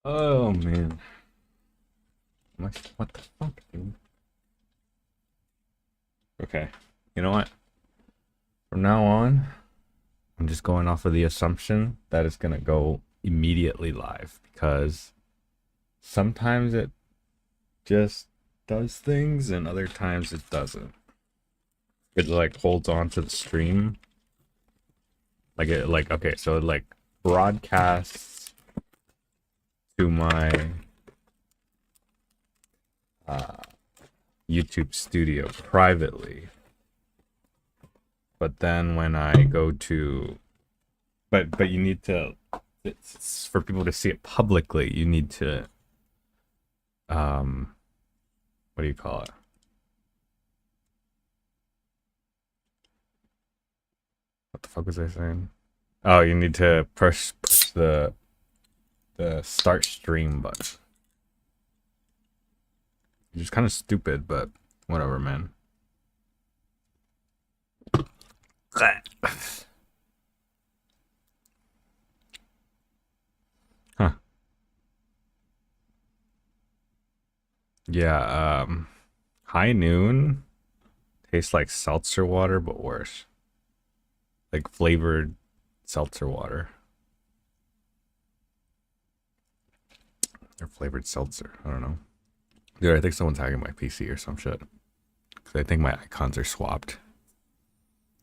Oh man. What the fuck, dude? Okay. You know what? From now on, I'm just going off of the assumption that it's gonna go immediately live because sometimes it just does things and other times it doesn't. It like holds on to the stream. Okay, so it like broadcasts to my uh YouTube studio privately. But then when I go to but you need to, it's for people to see it publicly, you need to what do you call it? What the fuck was I saying? Oh, you need to push the start stream button. Which is kind of stupid, but whatever, man. Huh. Yeah, High Noon tastes like seltzer water, but worse. Like flavored seltzer water. Or flavored seltzer. I don't know. Dude, I think someone's hacking my PC or some shit. Because I think my icons are swapped.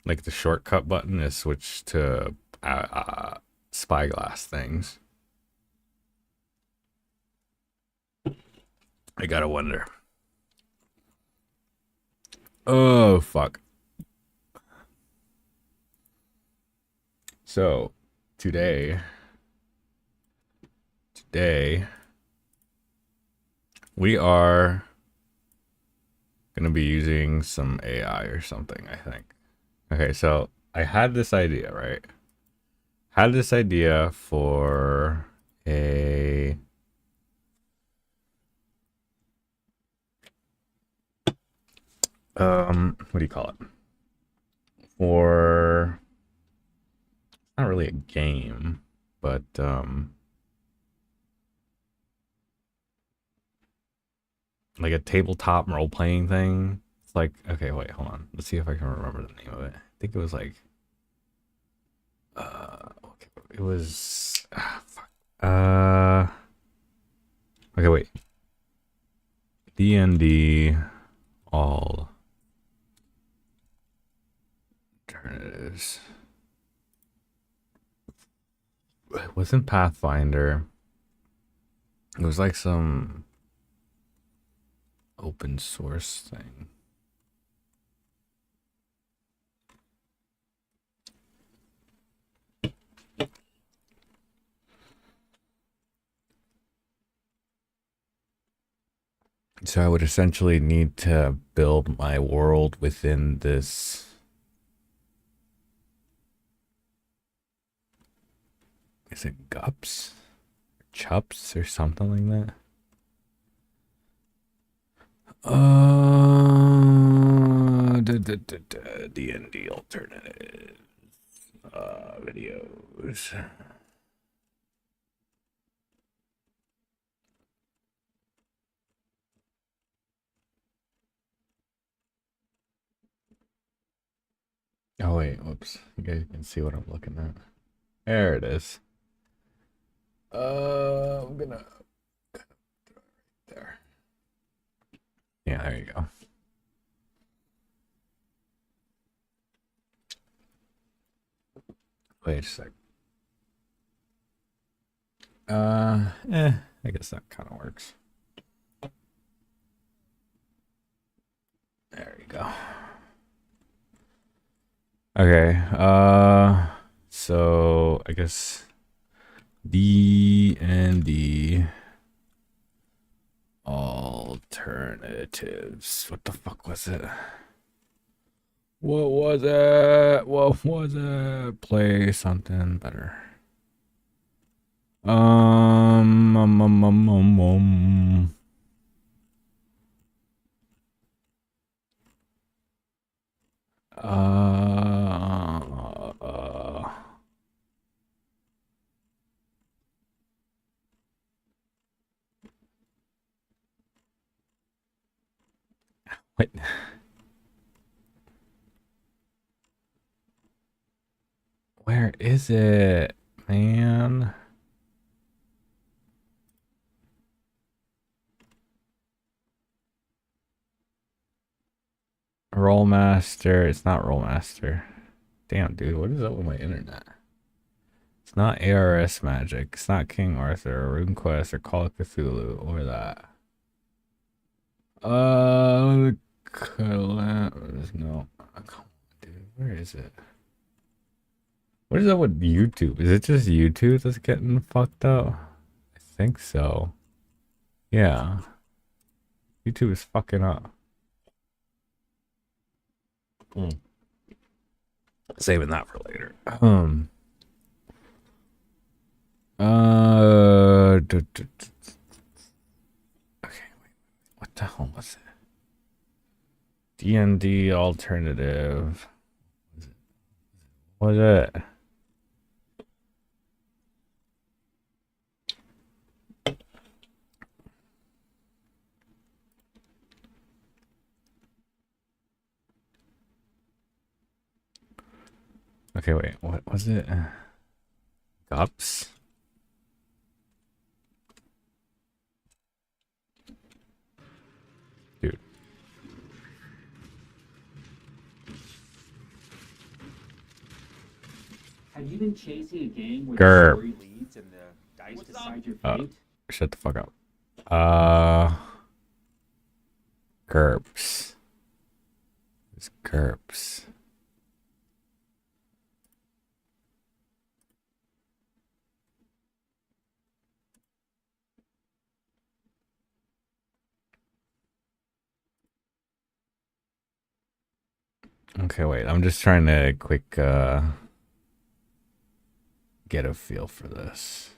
Like the shortcut button is switched to spyglass things. I gotta wonder. Oh, fuck. So, today, we are gonna be using some AI or something, I think. Okay, so I had this idea, right? Had this idea for a what do you call it? For not really a game, but like a tabletop role playing thing. It's like, okay, wait, hold on. Let's see if I can remember the name of it. I think it was like okay, it was fuck. Okay, wait. D&D all alternatives. It wasn't Pathfinder. It was like some open source thing. So I would essentially need to build my world within this. Is it Gups? Chups or something like that? D&D alternatives. Videos. Oh wait, whoops. You guys can see what I'm looking at. There it is. I'm gonna there. Yeah, there you go. Wait a sec. I guess that kind of works. There you go. Okay. So I guess D&D alternatives. What the fuck was it? What was it? What was it? Play something better. Um, um, um, um, um, um. Uh, Wait. Where is it, man? Rollmaster. It's not Rollmaster. Damn, dude. What is up with my internet? It's not ARS Magic. It's not King Arthur or RuneQuest or Call of Cthulhu or that. No. Come on, dude. Where is it? What is up with YouTube? Is it just YouTube that's getting fucked up? I think so. Yeah. YouTube is fucking up. Saving that for later. Okay, wait. What the hell was it? D&D alternative. What was it? Okay, wait. What was it? Gups? Dude. Have you been chasing a game where Grr. the story leads and the dice decide your fate? Shut the fuck up. GURPS. It's GURPS. Okay, wait. I'm just trying to quick get a feel for this.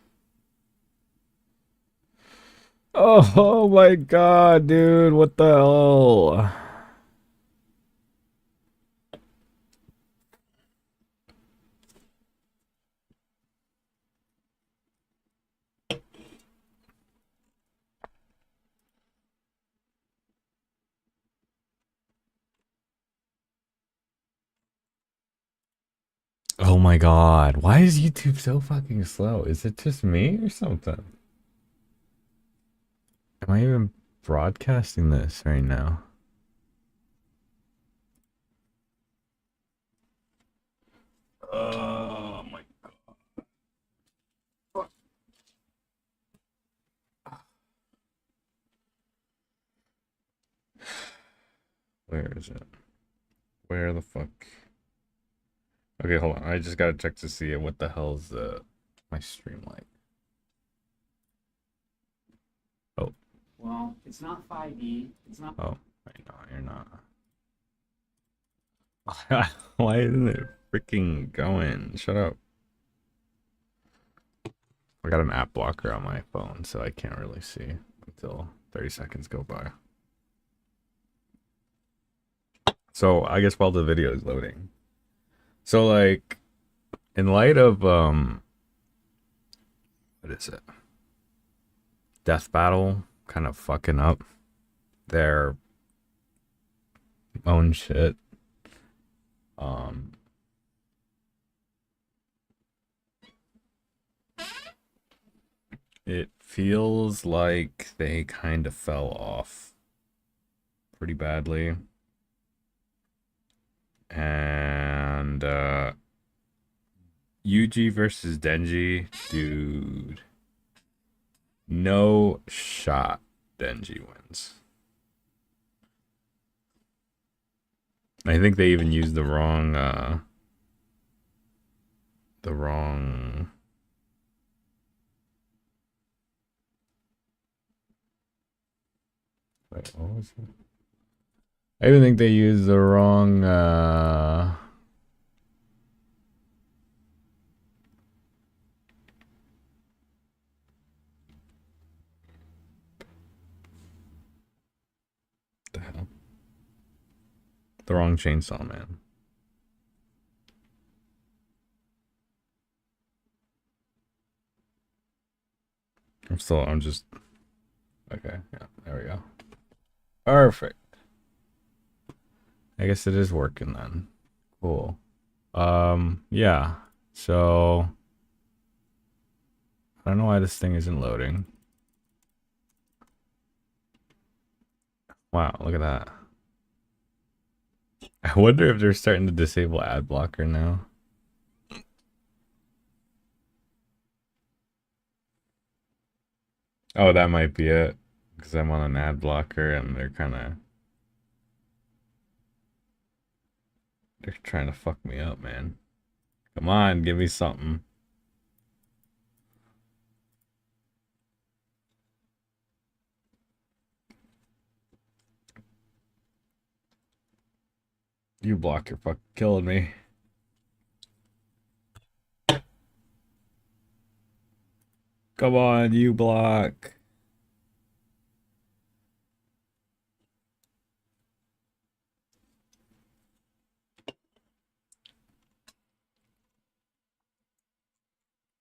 Oh my god, dude. What the hell? Oh my god. Why is YouTube so fucking slow? Is it just me or something? Am I even broadcasting this right now? Oh my god. Where is it? Where the fuck? Okay, hold on. I just gotta check to see what the hell's my stream like. Oh. Well, it's not 5e. It's not. Oh, wait, no, you're not. Why isn't it freaking going? Shut up. I got an app blocker on my phone, so I can't really see until 30 seconds go by. So I guess while the video is loading. So like, in light of what is it? Death Battle kind of fucking up their own shit. It feels like they kind of fell off pretty badly. And Yuji versus Denji, dude. No shot Denji wins. I think they even used the wrong wait, what was it? I even think they used the wrong the wrong chainsaw, man. I'm just okay, yeah, there we go. Perfect. I guess it is working then. Cool. Yeah. So I don't know why this thing isn't loading. Wow, look at that. I wonder if they're starting to disable ad blocker now. Oh, that might be it. Because I'm on an ad blocker and they're trying to fuck me up, man. Come on, give me something. You block, you're fucking killing me. Come on, you block.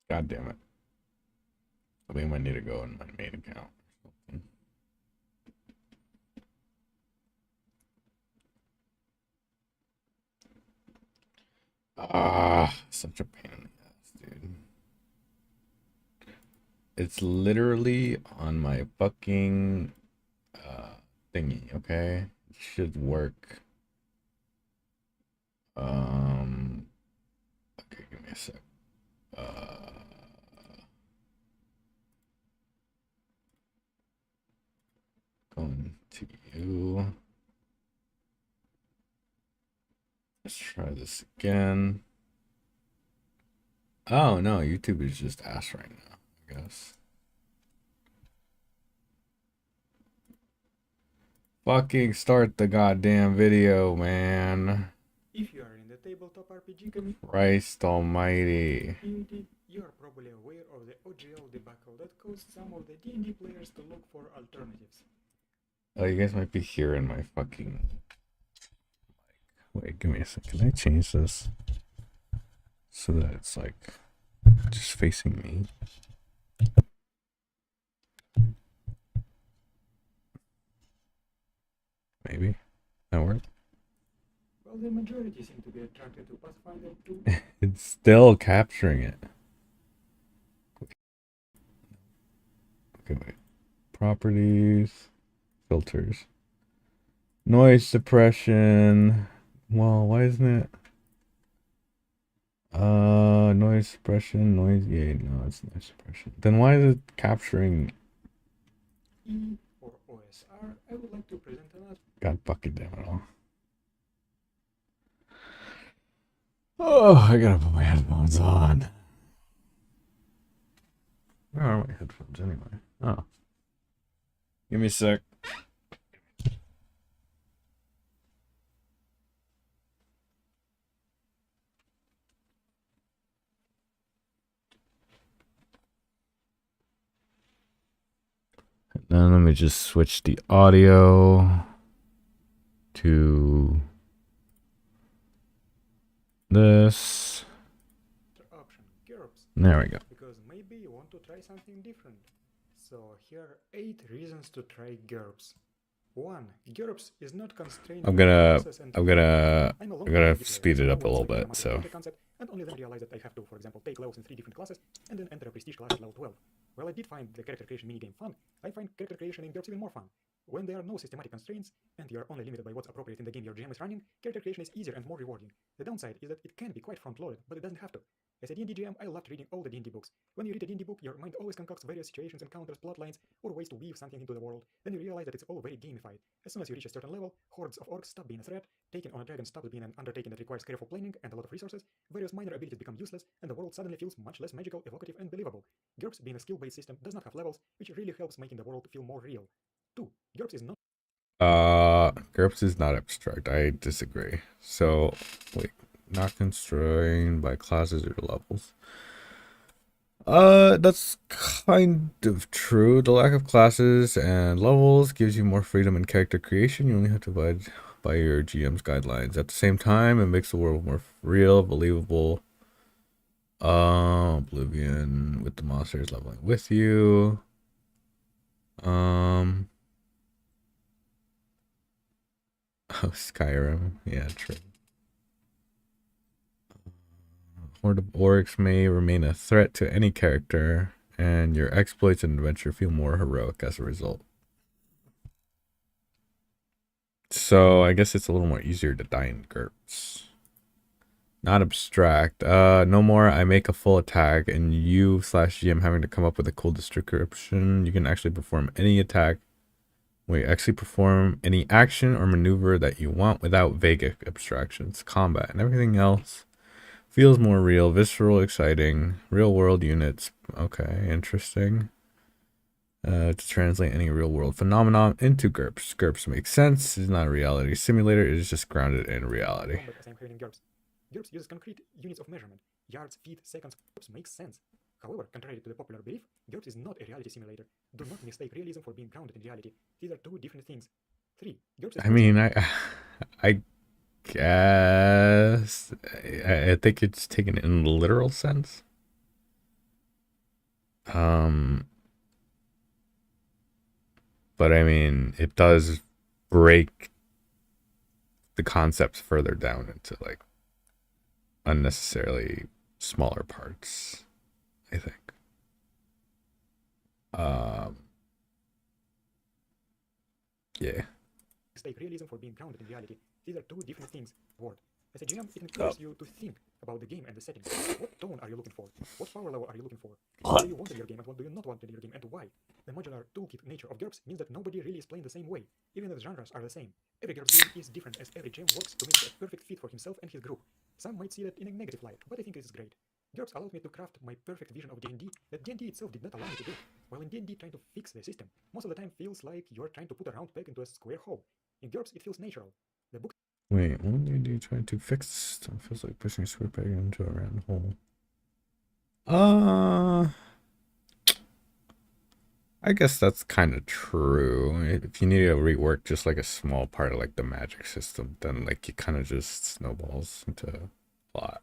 God damn it. I think I might need to go in my main account. Ah, such a pain in the ass, dude. It's literally on my fucking thingy, okay? It should work. Okay, give me a sec. Going to you. Let's try this again. Oh no, YouTube is just ass right now, I guess. Fucking start the goddamn video, man. If you are in the tabletop RPG community, Christ almighty. you are probably aware of the OGL debacle that caused some of the D&D players to look for alternatives. Oh, you guys might be hearing my fucking... Wait, give me a second. Can I change this so that it's like just facing me? Maybe that worked. Well, the majority seem to be attracted to Pathfinder 2. It's still capturing it. Okay, wait. Properties, filters, noise suppression. Well, why isn't it? Noise suppression, noise gate. No, it's noise suppression. Then why is it capturing? E for OSR, I would like to present another. God bucket damn it all. Oh, I gotta put my headphones on. Where are my headphones anyway? Oh. Give me a sec. Then let me just switch the audio to this. Option, GURPS. There we go. Because maybe you want to try something different. So here are 8 reasons to try GURPS. 1. GURPS is not constrained. I'm gonna speed it up a little bit. So. And only then realize that I have to, for example, take levels in 3 different classes and then enter a prestige class at level 12. While I did find the character creation minigame fun, I find character creation in GURPS even more fun. When there are no systematic constraints, and you are only limited by what's appropriate in the game your GM is running, character creation is easier and more rewarding. The downside is that it can be quite front-loaded, but it doesn't have to. As a D&D GM, I loved reading all the D&D books. When you read a D&D book, your mind always concocts various situations, encounters, plotlines, or ways to weave something into the world. Then you realize that it's all very gamified. As soon as you reach a certain level, hordes of orcs stop being a threat, taking on a dragon stops being an undertaking that requires careful planning and a lot of resources, various minor abilities become useless, and the world suddenly feels much less magical, evocative, and believable. GURPS, being a skill-based system, does not have levels, which really helps making the world feel more real. 2. GURPS is not GURPS is not abstract. I disagree. So, wait, not constrained by classes or levels. That's kind of true. The lack of classes and levels gives you more freedom in character creation. You only have to divide by your GM's guidelines. At the same time, it makes the world more real, believable. Oblivion with the monsters leveling with you. Oh, Skyrim. Yeah, true. Horde of orcs may remain a threat to any character, and your exploits and adventure feel more heroic as a result. So I guess it's a little more easier to die in GURPS. Not abstract. No more I make a full attack and you / GM having to come up with a cool description. You can actually perform any attack. Wait, actually perform any action or maneuver that you want without vague abstractions. Combat and everything else feels more real, visceral, exciting. Real world units. Okay, interesting. To translate any real world phenomenon into GURPS. GURPS makes sense. It's not a reality simulator. It is just grounded in reality. As I'm hearing in GURPS. GURPS uses concrete units of measurement. Yards, feet, seconds. GURPS makes sense. However, contrary to the popular belief, GURPS is not a reality simulator. Do not mistake realism for being grounded in reality. These are two different things. 3. GURPS is I mean, I guess I think it's taken in the literal sense. But I mean, it does break the concepts further down into like unnecessarily smaller parts, I think. Yeah. Mistake realism for being grounded in reality. These are two different things. Word. As a GM, it encourages you to think about the game and the settings. What tone are you looking for? What power level are you looking for? What do you want in your game and what do you not want in your game and why? The modular toolkit nature of GURPS means that nobody really is playing the same way, even if the genres are the same. Every GURPS game is different as every GM works to make a perfect fit for himself and his group. Some might see that in a negative light, but I think it is great. GURPS allowed me to craft my perfect vision of D&D that D&D itself did not allow me to do. While in D&D trying to fix the system, most of the time feels like you're trying to put a round peg into a square hole. In GURPS, it feels natural. The book. Wait, what do you try to fix the system? Feels like pushing a square peg into a round hole. I guess that's kind of true. If you need to rework just like a small part of like the magic system, then like it kind of just snowballs into a lot.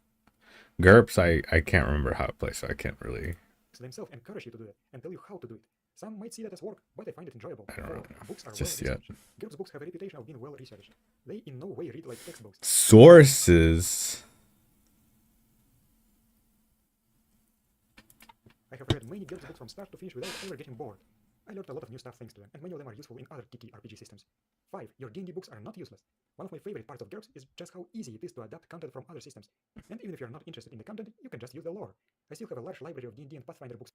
GURPS, I can't remember how it plays, so I can't really. Themselves encourage you to do it and tell you how to do it. Some might see that as work, but I find it enjoyable. I don't know. Books are Just well yet. researched. GURPS books have a reputation of being well researched. They in no way read like textbooks. Sources. I have read many GURPS books from start to finish without ever getting bored. I learned a lot of new stuff thanks to them, and many of them are useful in other TTRPG systems. 5. Your D&D books are not useless. One of my favorite parts of GURPS is just how easy it is to adapt content from other systems. And even if you're not interested in the content, you can just use the lore. I still have a large library of D&D and Pathfinder books.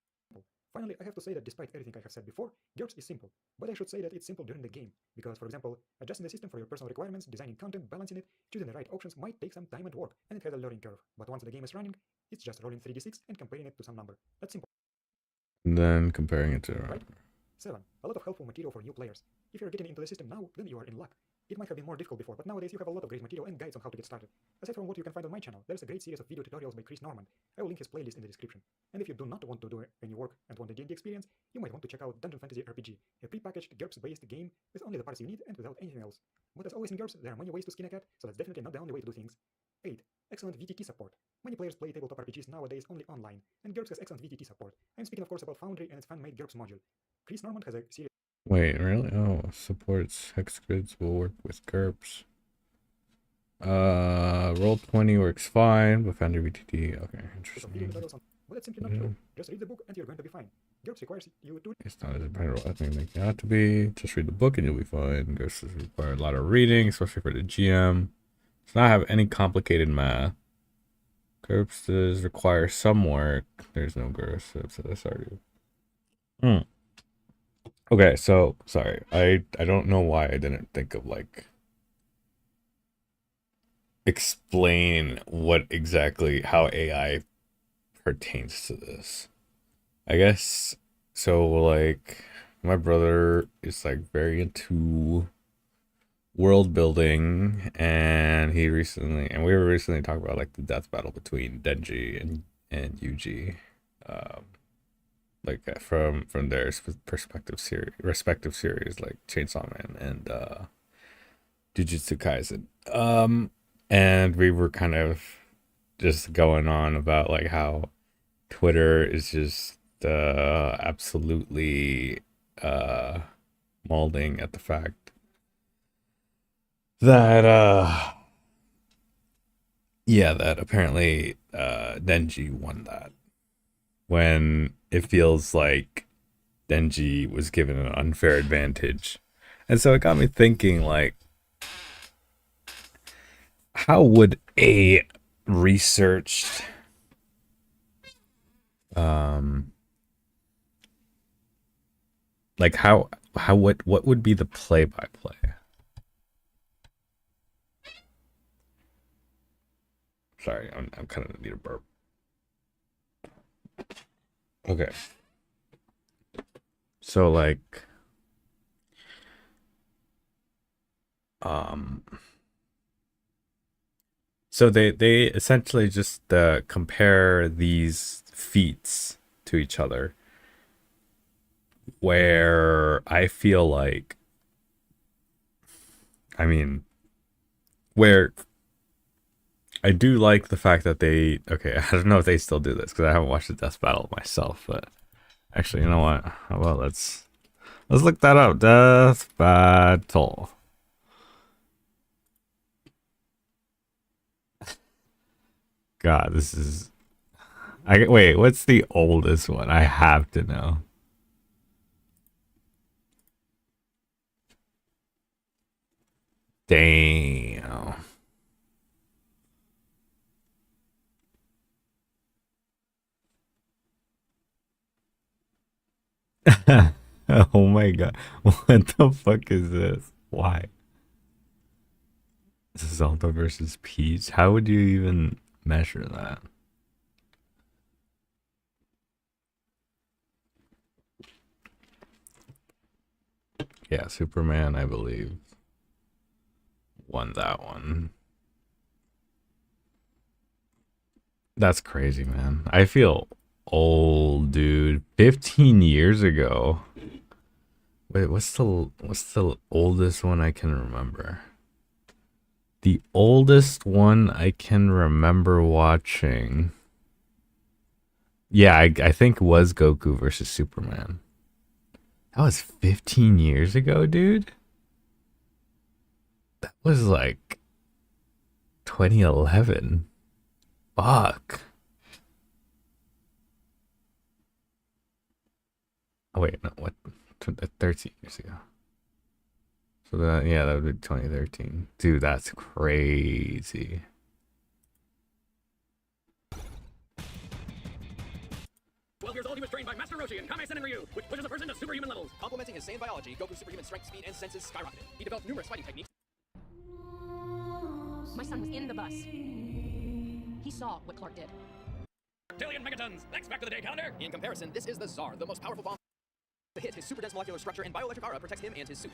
Finally, I have to say that despite everything I have said before, GURPS is simple. But I should say that it's simple during the game, because for example, adjusting the system for your personal requirements, designing content, balancing it, choosing the right options might take some time and work, and it has a learning curve. But once the game is running, it's just rolling 3d6 and comparing it to some number. That's simple. And then comparing it to. Right? 7. A lot of helpful material for new players. If you're getting into the system now, then you are in luck. It might have been more difficult before, but nowadays you have a lot of great material and guides on how to get started. Aside from what you can find on my channel, there's a great series of video tutorials by Chris Norman. I will link his playlist in the description. And if you do not want to do any work and want a D&D experience, you might want to check out Dungeon Fantasy RPG, a pre-packaged GURPS-based game with only the parts you need and without anything else. But as always in GURPS, there are many ways to skin a cat, so that's definitely not the only way to do things. 8. Excellent VTT support. Many players play tabletop RPGs nowadays only online, and GURPS has excellent VTT support. I'm speaking of course about Foundry and its fan-made GURPS module. Chris Norman has a series. Wait, really? Oh, supports hex grids will work with GURPS. Roll20 works fine, but Foundry VTT. Okay, interesting. But that's simply not true. Just read the book and you're going to be fine. GURPS requires you to. It's not as impactful as I think it ought to be. Just read the book and you'll be fine. GURPS require a lot of reading, especially for the GM. Does not have any complicated math. GURPS does require some work. There's no GURPS, so that's already. Okay, so sorry. I don't know why I didn't think of like explain what exactly how AI pertains to this. I guess so like my brother is like very into world building and we were recently talking about like the death battle between Denji and Yuji. Like from their respective series like Chainsaw Man and Jujutsu Kaisen. And we were kind of just going on about like how Twitter is just absolutely molding at the fact that yeah, that apparently Denji won that, when it feels like Denji was given an unfair advantage. And so it got me thinking, like, how would a researched like how what would be the play by play? Sorry, I'm kind of need a burp. Okay. So like so they essentially just compare these feats to each other, where I feel like, I mean, where I do like the fact that they, okay, I don't know if they still do this because I haven't watched the Death Battle myself, but actually, you know what? How about let's look that up. Death Battle. God, this is. Wait. What's the oldest one? I have to know. Damn. Oh my god. What the fuck is this? Why? Zelda versus Peach? How would you even measure that? Yeah, Superman, I believe, won that one. That's crazy, man. I feel old, dude. 15 years ago. Wait, what's the oldest one I can remember? The oldest one I can remember watching. Yeah, I think was Goku versus Superman. That was 15 years ago, dude. That was like 2011. Fuck. Oh wait, no, what? 13 years ago. So that, yeah, that would be 2013. Dude, that's crazy. Years old, he was trained by Master Roshi and Kame-sen Ryu, which pushes a person to superhuman levels. Complementing his Saiyan biology, Goku's superhuman strength, speed, and senses skyrocketed. He developed numerous fighting techniques. My son was in the bus. He saw what Clark did. Billion megatons. Next, back to the day calendar. In comparison, this is the Tsar, the most powerful bomb to hit. His super dense molecular structure and bioelectric aura protects him and his suit.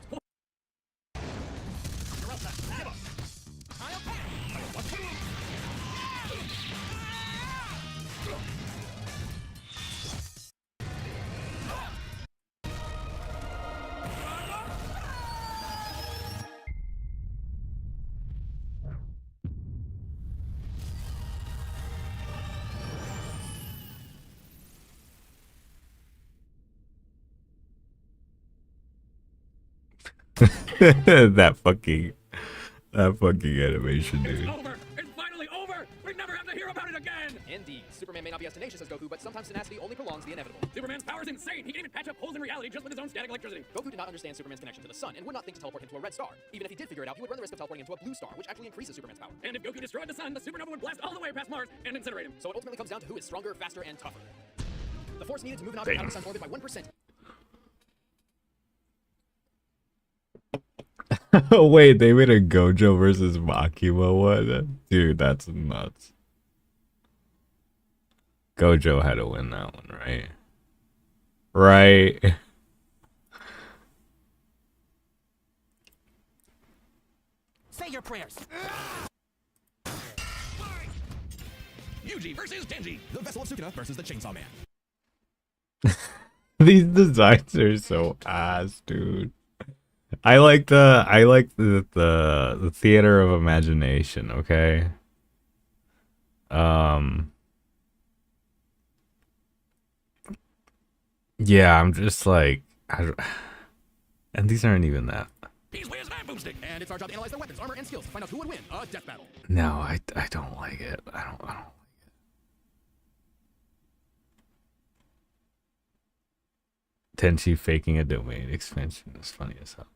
that fucking animation, dude. It's over. It's finally over. We never have to hear about it again. Indeed, Superman may not be as tenacious as Goku, but sometimes tenacity only prolongs the inevitable. Superman's power is insane. He can even patch up holes in reality just with his own static electricity. Goku did not understand Superman's connection to the sun and would not think to teleport him to a red star. Even if he did figure it out, he would run the risk of teleporting into a blue star, which actually increases Superman's power. And if Goku destroyed the sun, the supernova would blast all the way past Mars and incinerate him. So it ultimately comes down to who is stronger, faster, and tougher. The force needed to move an object out of the sun's orbit by 1%. Wait, they made a Gojo versus Makima one? Dude, that's nuts. Gojo had to win that one, right? Right. Say your prayers. Yuji versus Denji. The Vessel of Sukuna versus the Chainsaw Man. These designs are so ass, dude. I like the theater of imagination, okay? Yeah, I'm just like and these aren't even that. He's Wiz, I'm Boomstick, and it's our job to analyze their weapons, armor, and skills to find out who would win a death battle. No, I don't like it. I don't like it. Tenchi faking a domain expansion is funny as hell.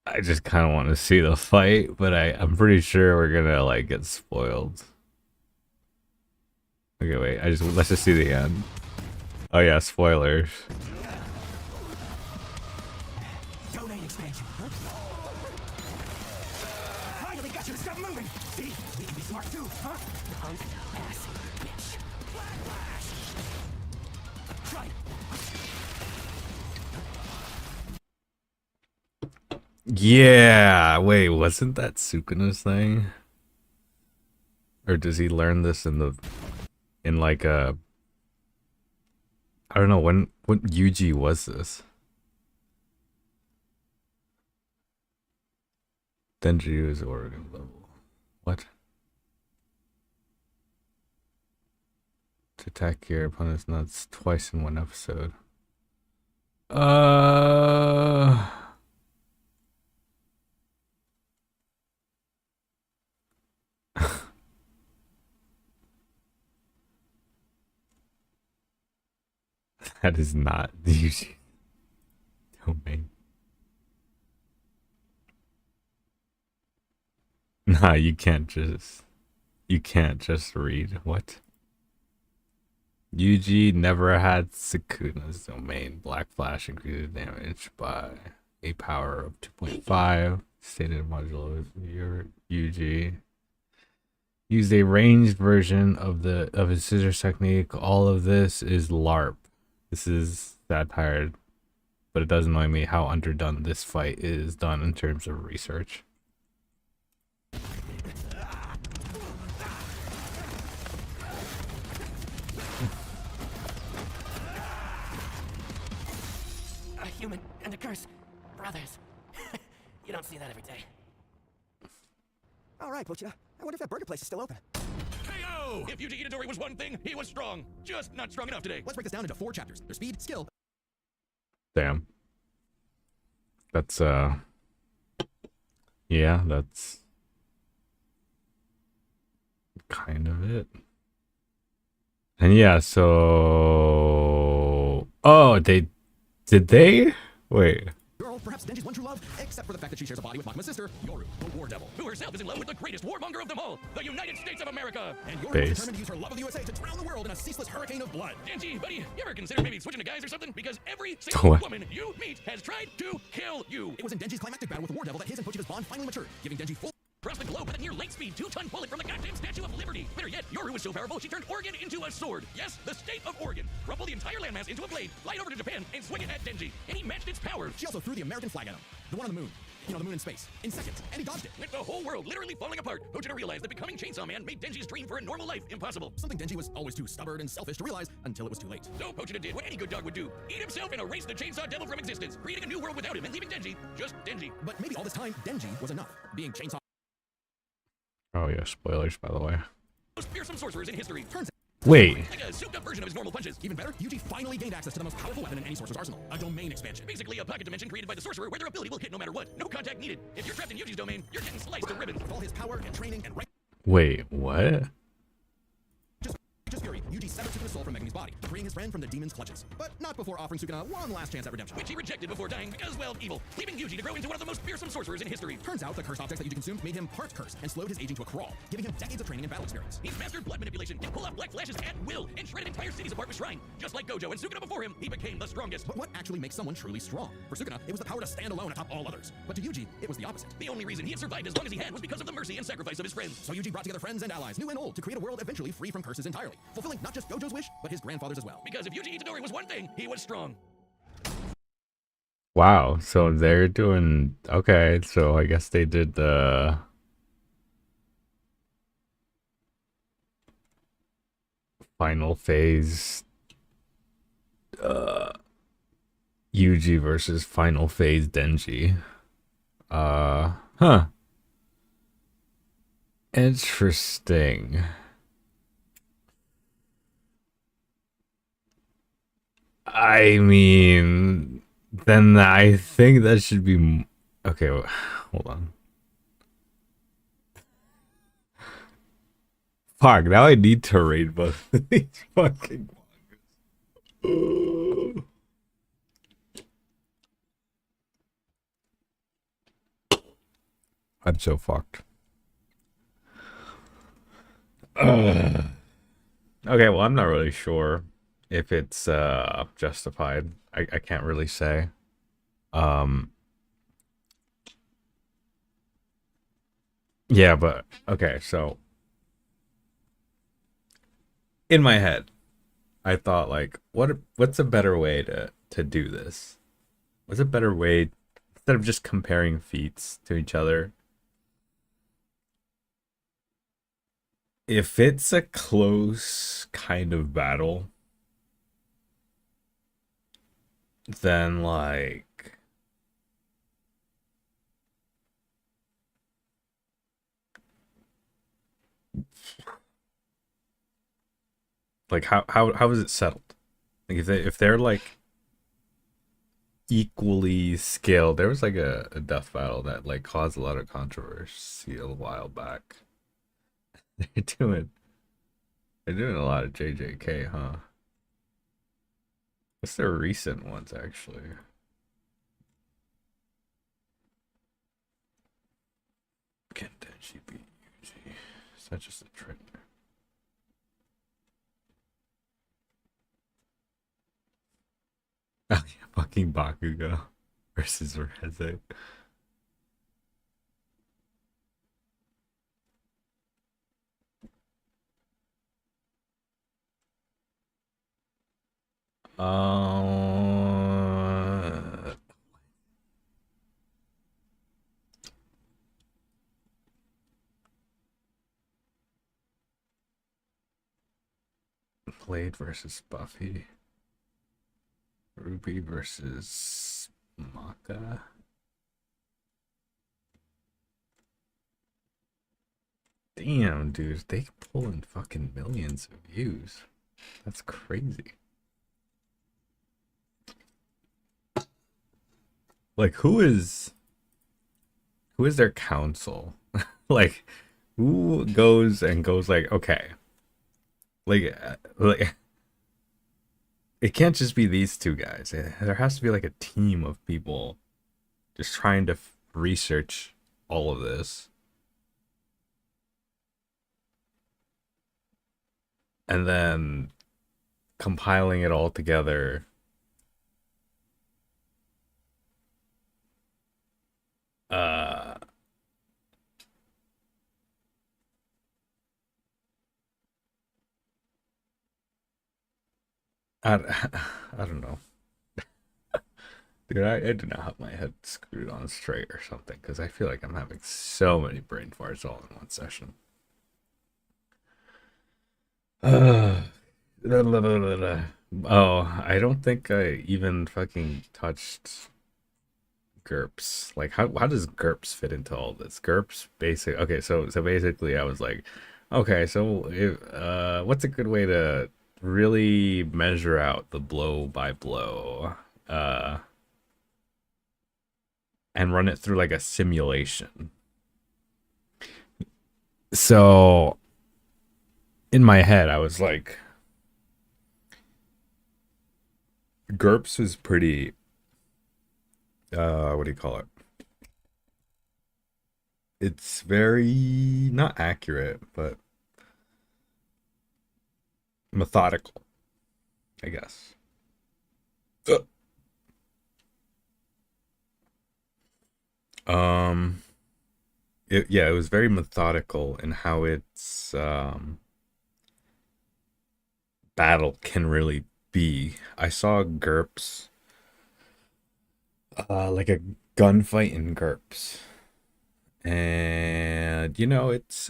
I just kind of want to see the fight, but I'm pretty sure we're gonna like get spoiled. Okay, wait. Let's just see the end. Oh yeah, spoilers. Domain expansion. Finally got you to stop moving. See, we can be smart too, huh? Punk ass bitch. Try it. Yeah. Wait, wasn't that Sukuna's thing? Or does he learn this in like a? I don't know what Yuji was this? Denji is Oregon level. What? To attack your opponent's nuts twice in one episode. That is not the Yuji domain. Nah, you can't just read. What? Yuji never had Sukuna's domain. Black Flash increases damage by a power of 2.5. Stated module of your Yuji. Used a ranged version of his scissors technique. All of this is LARP. This is satire, but it does annoy me how underdone this fight is done in terms of research. A human and a curse. Brothers. You don't see that every day. All right, Pocha. I wonder if that burger place is still open. KO! If Yuji Itadori was one thing, he was strong. Just not strong enough today. Let's break this down into 4 chapters. Their speed, skill. Damn. That's yeah, that's kind of it. And yeah, so did they? Wait. Girl, perhaps Denji's one true love, except for the fact that she shares a body with Makima's sister, Yoru, the War Devil, who herself is in love with the greatest warmonger of them all, the United States of America. And Yoru is determined to use her love of the USA to drown the world in a ceaseless hurricane of blood. Denji, buddy, you ever consider maybe switching to guys or something? Because every single woman you meet has tried to kill you. It was in Denji's climactic battle with the War Devil that his and Pochiva's bond finally matured, giving Denji full across the globe with a near light-speed 2-ton bullet from the goddamn Statue of Liberty. Better yet, Yoru was so powerful she turned Oregon into a sword. Yes, the state of Oregon. Crumple the entire landmass into a blade, fly over to Japan, and swing it at Denji. And he matched its power. She also threw the American flag at him. The one on the moon. You know, the moon in space. In seconds. And he dodged it. With the whole world literally falling apart, Pochita realized that becoming Chainsaw Man made Denji's dream for a normal life impossible. Something Denji was always too stubborn and selfish to realize until it was too late. So Pochita did what any good dog would do. Eat himself and erase the Chainsaw Devil from existence, creating a new world without him and leaving Denji just Denji. But maybe all this time, Denji was enough. Being Chainsaw. Oh yeah, spoilers by the way. Most fearsome sorcerers in history. Turns Wait. like a souped up version of his normal punches. Even better, Yuji finally gained access to the most powerful weapon in any sorcerer's arsenal, a domain expansion. Basically a pocket dimension created by the sorcerer where their ability will hit no matter what. No contact needed. If you're trapped in Yuji's domain, you're getting sliced to ribbons. With all his power and training and right. Wait, what? Just fury, Yuji severed Sukuna's soul from Megami's body, freeing his friend from the demon's clutches. But not before offering Sukuna one last chance at redemption, which he rejected before dying because, well, evil, leaving Yuji to grow into one of the most fearsome sorcerers in history. Turns out the cursed objects that Yuji consumed made him part cursed and slowed his aging to a crawl, giving him decades of training and battle experience. He's mastered blood manipulation, can pull off black flashes at will, and shredded entire cities apart with Shrine. Just like Gojo and Sukuna before him, he became the strongest. But what actually makes someone truly strong? For Sukuna, it was the power to stand alone atop all others. But to Yuji, it was the opposite. The only reason he had survived as long as he had was because of the mercy and sacrifice of his friends. So Yuji brought together friends and allies, new and old, to create a world eventually free from curses entirely, fulfilling not just Gojo's wish, but his grandfather's as well. Because if Yuji Itadori was one thing, he was strong. Wow, so they're doing okay, so I guess they did the final phase Yuji versus Final Phase Denji. Huh. Interesting. I mean, then I think that should be okay. Hold on. Fuck, now I need to read both of these fucking mangas. I'm so fucked. Okay, well, I'm not really sure if it's justified. I can't really say. Yeah, but okay, so in my head, I thought like what's a better way to do this? What's a better way instead of just comparing feats to each other? If it's a close kind of battle, then like how is it settled? Like if they're like equally skilled, there was like a death battle that like caused a lot of controversy a while back. They're doing a lot of JJK, huh? What's their recent ones actually? Can Denji beat Yuji? Is that just a trick? Oh yeah, fucking Bakugo versus Reze. Uh, Blade versus Buffy. Ruby versus Maka. Damn, dude, they pull in fucking millions of views. That's crazy. Like, who is their counsel? Like, who goes like, okay, like it can't just be these two guys. There has to be like a team of people just trying to research all of this. And then compiling it all together. Uh, I, I don't know. Dude, I do not have my head screwed on straight or something because I feel like I'm having so many brain farts all in one session. Oh, I don't think I even fucking touched GURPS. Like, how does GURPS fit into all this? GURPS basic. Okay, so basically, I was like, okay, so what's a good way to really measure out the blow by blow, and run it through like a simulation? So in my head, I was like, GURPS was pretty. What do you call it? It's very not accurate, but methodical, I guess. Ugh. Um, yeah, it was very methodical in how its battle can really be. I saw GURPS, like a gunfight in GURPS, and it's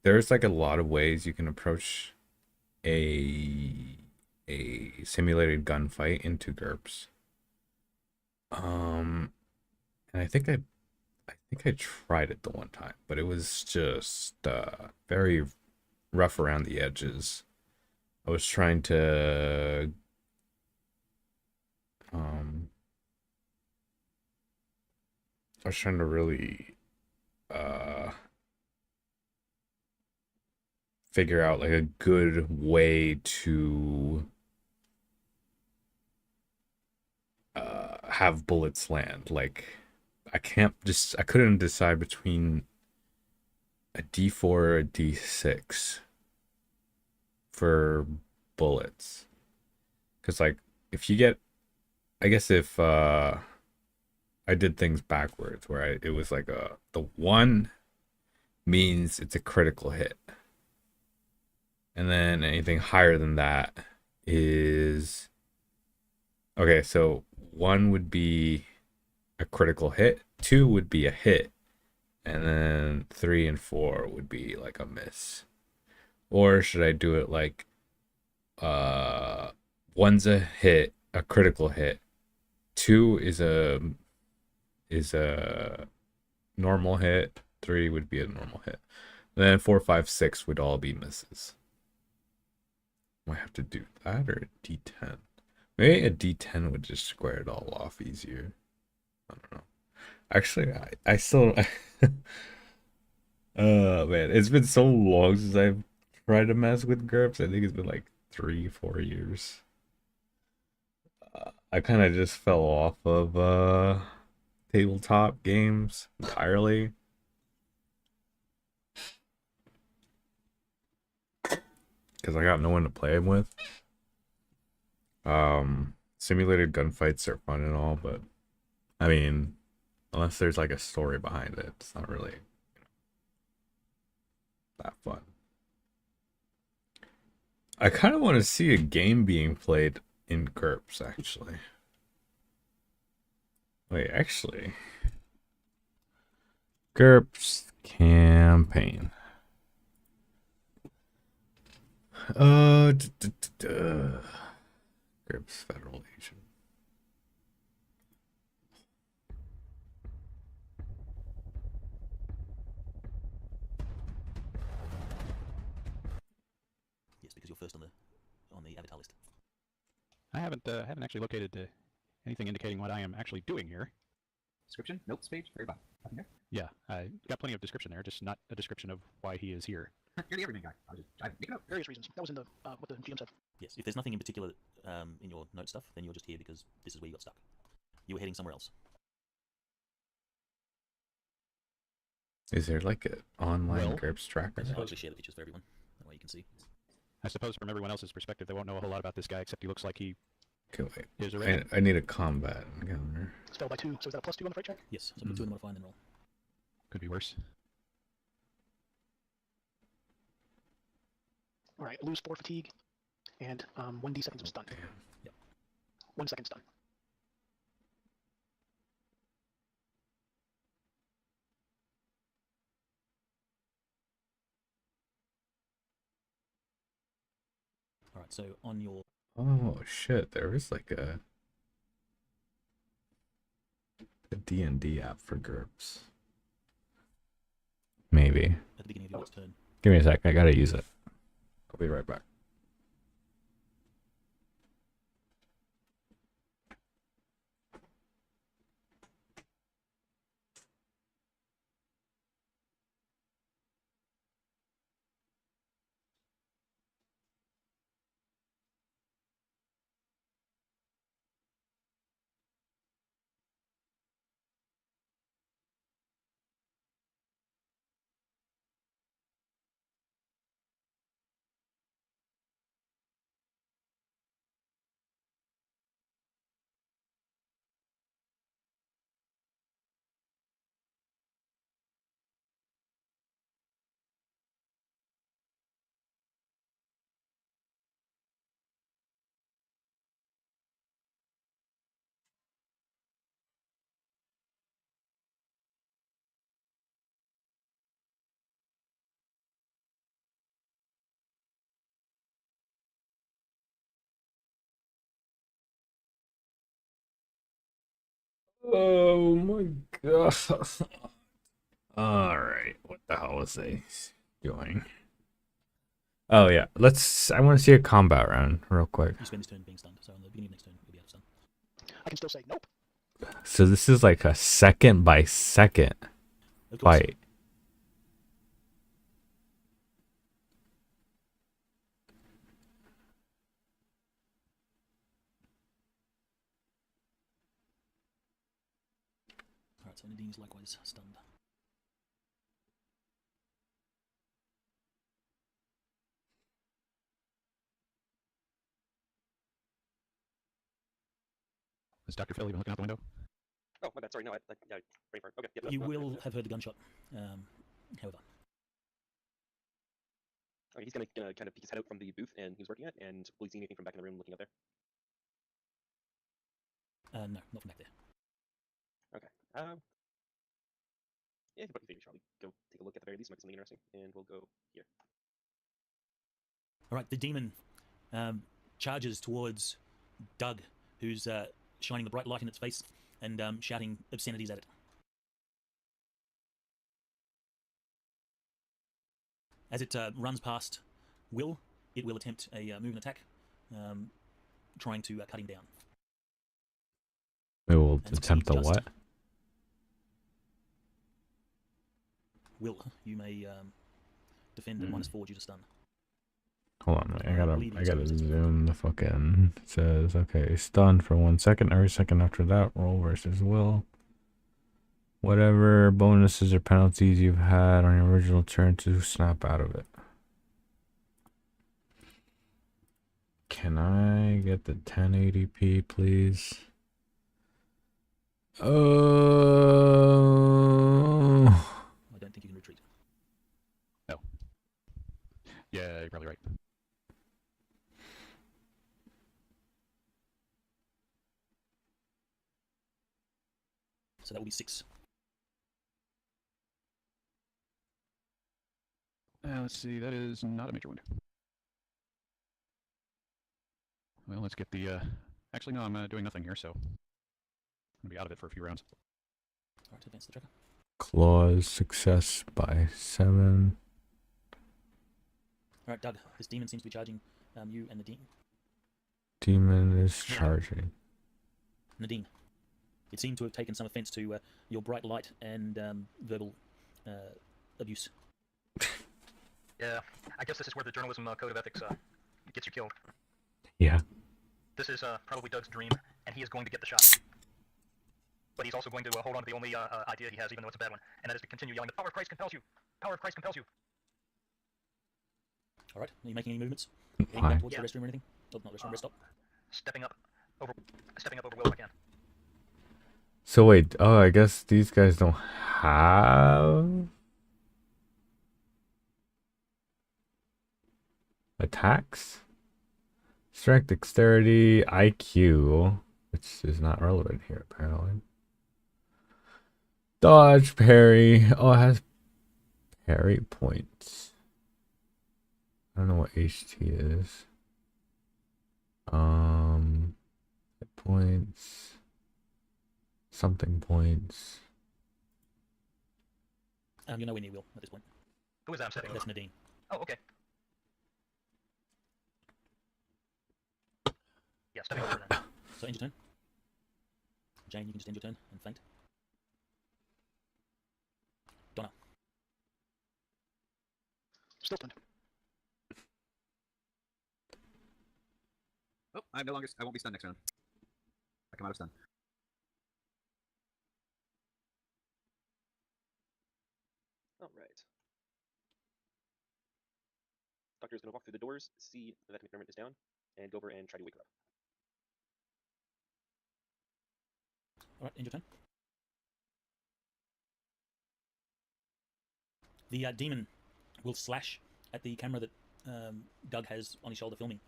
there's like a lot of ways you can approach a a simulated gunfight into GURPS. And I think I tried it the one time, but it was just very rough around the edges. I was trying to really figure out like a good way to have bullets land. Like I couldn't decide between a D4 or a D6 for bullets. Cause like if you get, I guess if I did things backwards where it was like the 1 means it's a critical hit. And then anything higher than that is okay, so 1 would be a critical hit, 2 would be a hit, and then 3 and 4 would be like a miss. Or should I do it like 1's a hit, a critical hit, 2 is a normal hit, 3 would be a normal hit. And then 4, 5, 6 would all be misses. Might have to do that or a D10. Maybe a D10 would just square it all off easier. I don't know. Actually, I still man, it's been so long since I've tried to mess with GURPS. I think it's been like 3, 4 years. I kind of just fell off of tabletop games entirely. Because I got no one to play them with. Simulated gunfights are fun and all, but I mean, unless there's like a story behind it, it's not really that fun. I kind of want to see a game being played in GURPS, actually. Wait, actually. GURPS campaign. GURPS Federal Agent. Yes, because you're first on the avatar list. I haven't actually located anything indicating what I am actually doing here. Description, notes page, very bottom. Nothing there. Yeah, I got plenty of description there, just not a description of why he is here. You're the everyman guy. I was just trying to make it up. Various reasons. That was in the what the GM said. Yes, if there's nothing in particular in your note stuff, then you're just here because this is where you got stuck. You were heading somewhere else. Is there like an online Well, GURPS tracker? I'll actually share the pictures for everyone. That way you can see. I suppose from everyone else's perspective, they won't know a whole lot about this guy, except he looks like he Okay, wait. is already. I need a combat encounter. It's failed by 2, so is that a +2 on the freight check? Yes, so put 2 in the modifier and then roll. Could be worse. All right, lose 4 fatigue, and 1d seconds of stun. Damn. Yep. 1 second stun. Alright, so on your... Oh shit, there is like a D&D app for GURPS. Maybe. At the beginning of your next turn. Give me a sec, I gotta use it. I'll be right back. Oh my god. Alright, what the hell was I doing? Oh yeah, I want to see a combat round real quick. You spend this turn being stunned, so in the beginning of next turn, you'll be out of stun. I can still say nope. So this is like a second by second Of course. fight. Alright, so Nadine is likewise stunned. Is Dr. Phil even looking out the window? Oh, my bad. Sorry, no, yeah, brain fart. Okay, yep. You will have heard the gunshot, however. Okay, he's gonna kind of peek his head out from the booth and he was working at, and will he see anything from back in the room looking up there? No, not from back there. Okay. Yeah, but you should probably go take a look at the very least. Might be something interesting, and we'll go here. Alright, the demon charges towards Doug, who's shining the bright light in its face and shouting obscenities at it. As it runs past Will, it will attempt a movement attack, trying to cut him down. We will And attempt a succeed what? just. Will, you may defend at -4 due to stun. Hold on, I Bleeding gotta is zoom the fucking. It says okay, stun for 1 second. Every second after that, roll versus will. Whatever bonuses or penalties you've had on your original turn to snap out of it. Can I get the 1080p, please? Oh. I don't think you can retreat. No. Yeah, you're probably right. So that will be 6. Let's see, that is not a major wound. Well, let's get the, actually, no, I'm doing nothing here, so I'm gonna be out of it for a few rounds. Alright, advance the tracker. Claws success by 7. Alright, Doug, this demon seems to be charging you and Nadine. Demon is charging. Nadine, it seemed to have taken some offense to your bright light and verbal abuse. Yeah, I guess this is where the journalism code of ethics gets you killed. Yeah. This is probably Doug's dream, and he is going to get the shot. But he's also going to hold on to the only idea he has, even though it's a bad one, and that is to continue yelling, "The power of Christ compels you! Power of Christ compels you!" Alright, are you making any movements? Why? Heading back towards the restroom or anything? Oh, not restroom, rest stop. Stepping up over Will if I can. So wait, oh, I guess these guys don't have attacks? Strength, dexterity, IQ, which is not relevant here apparently. Dodge, parry. Oh, it has parry points. I don't know what HT is. Hit points. Something points. You're nowhere near Will at this point. Who is that I'm stepping That's over? Nadine. Oh, okay. Yeah, stepping over then. So end your turn. Jane, you can just end your turn and faint. Donna. Still stunned. Oh, I won't be stunned next round. I come out of stun. Alright. Doctor is going to walk through the doors, see that McDermott is down, and go over and try to wake her up. Alright, end your turn. The demon will slash at the camera that Doug has on his shoulder filming.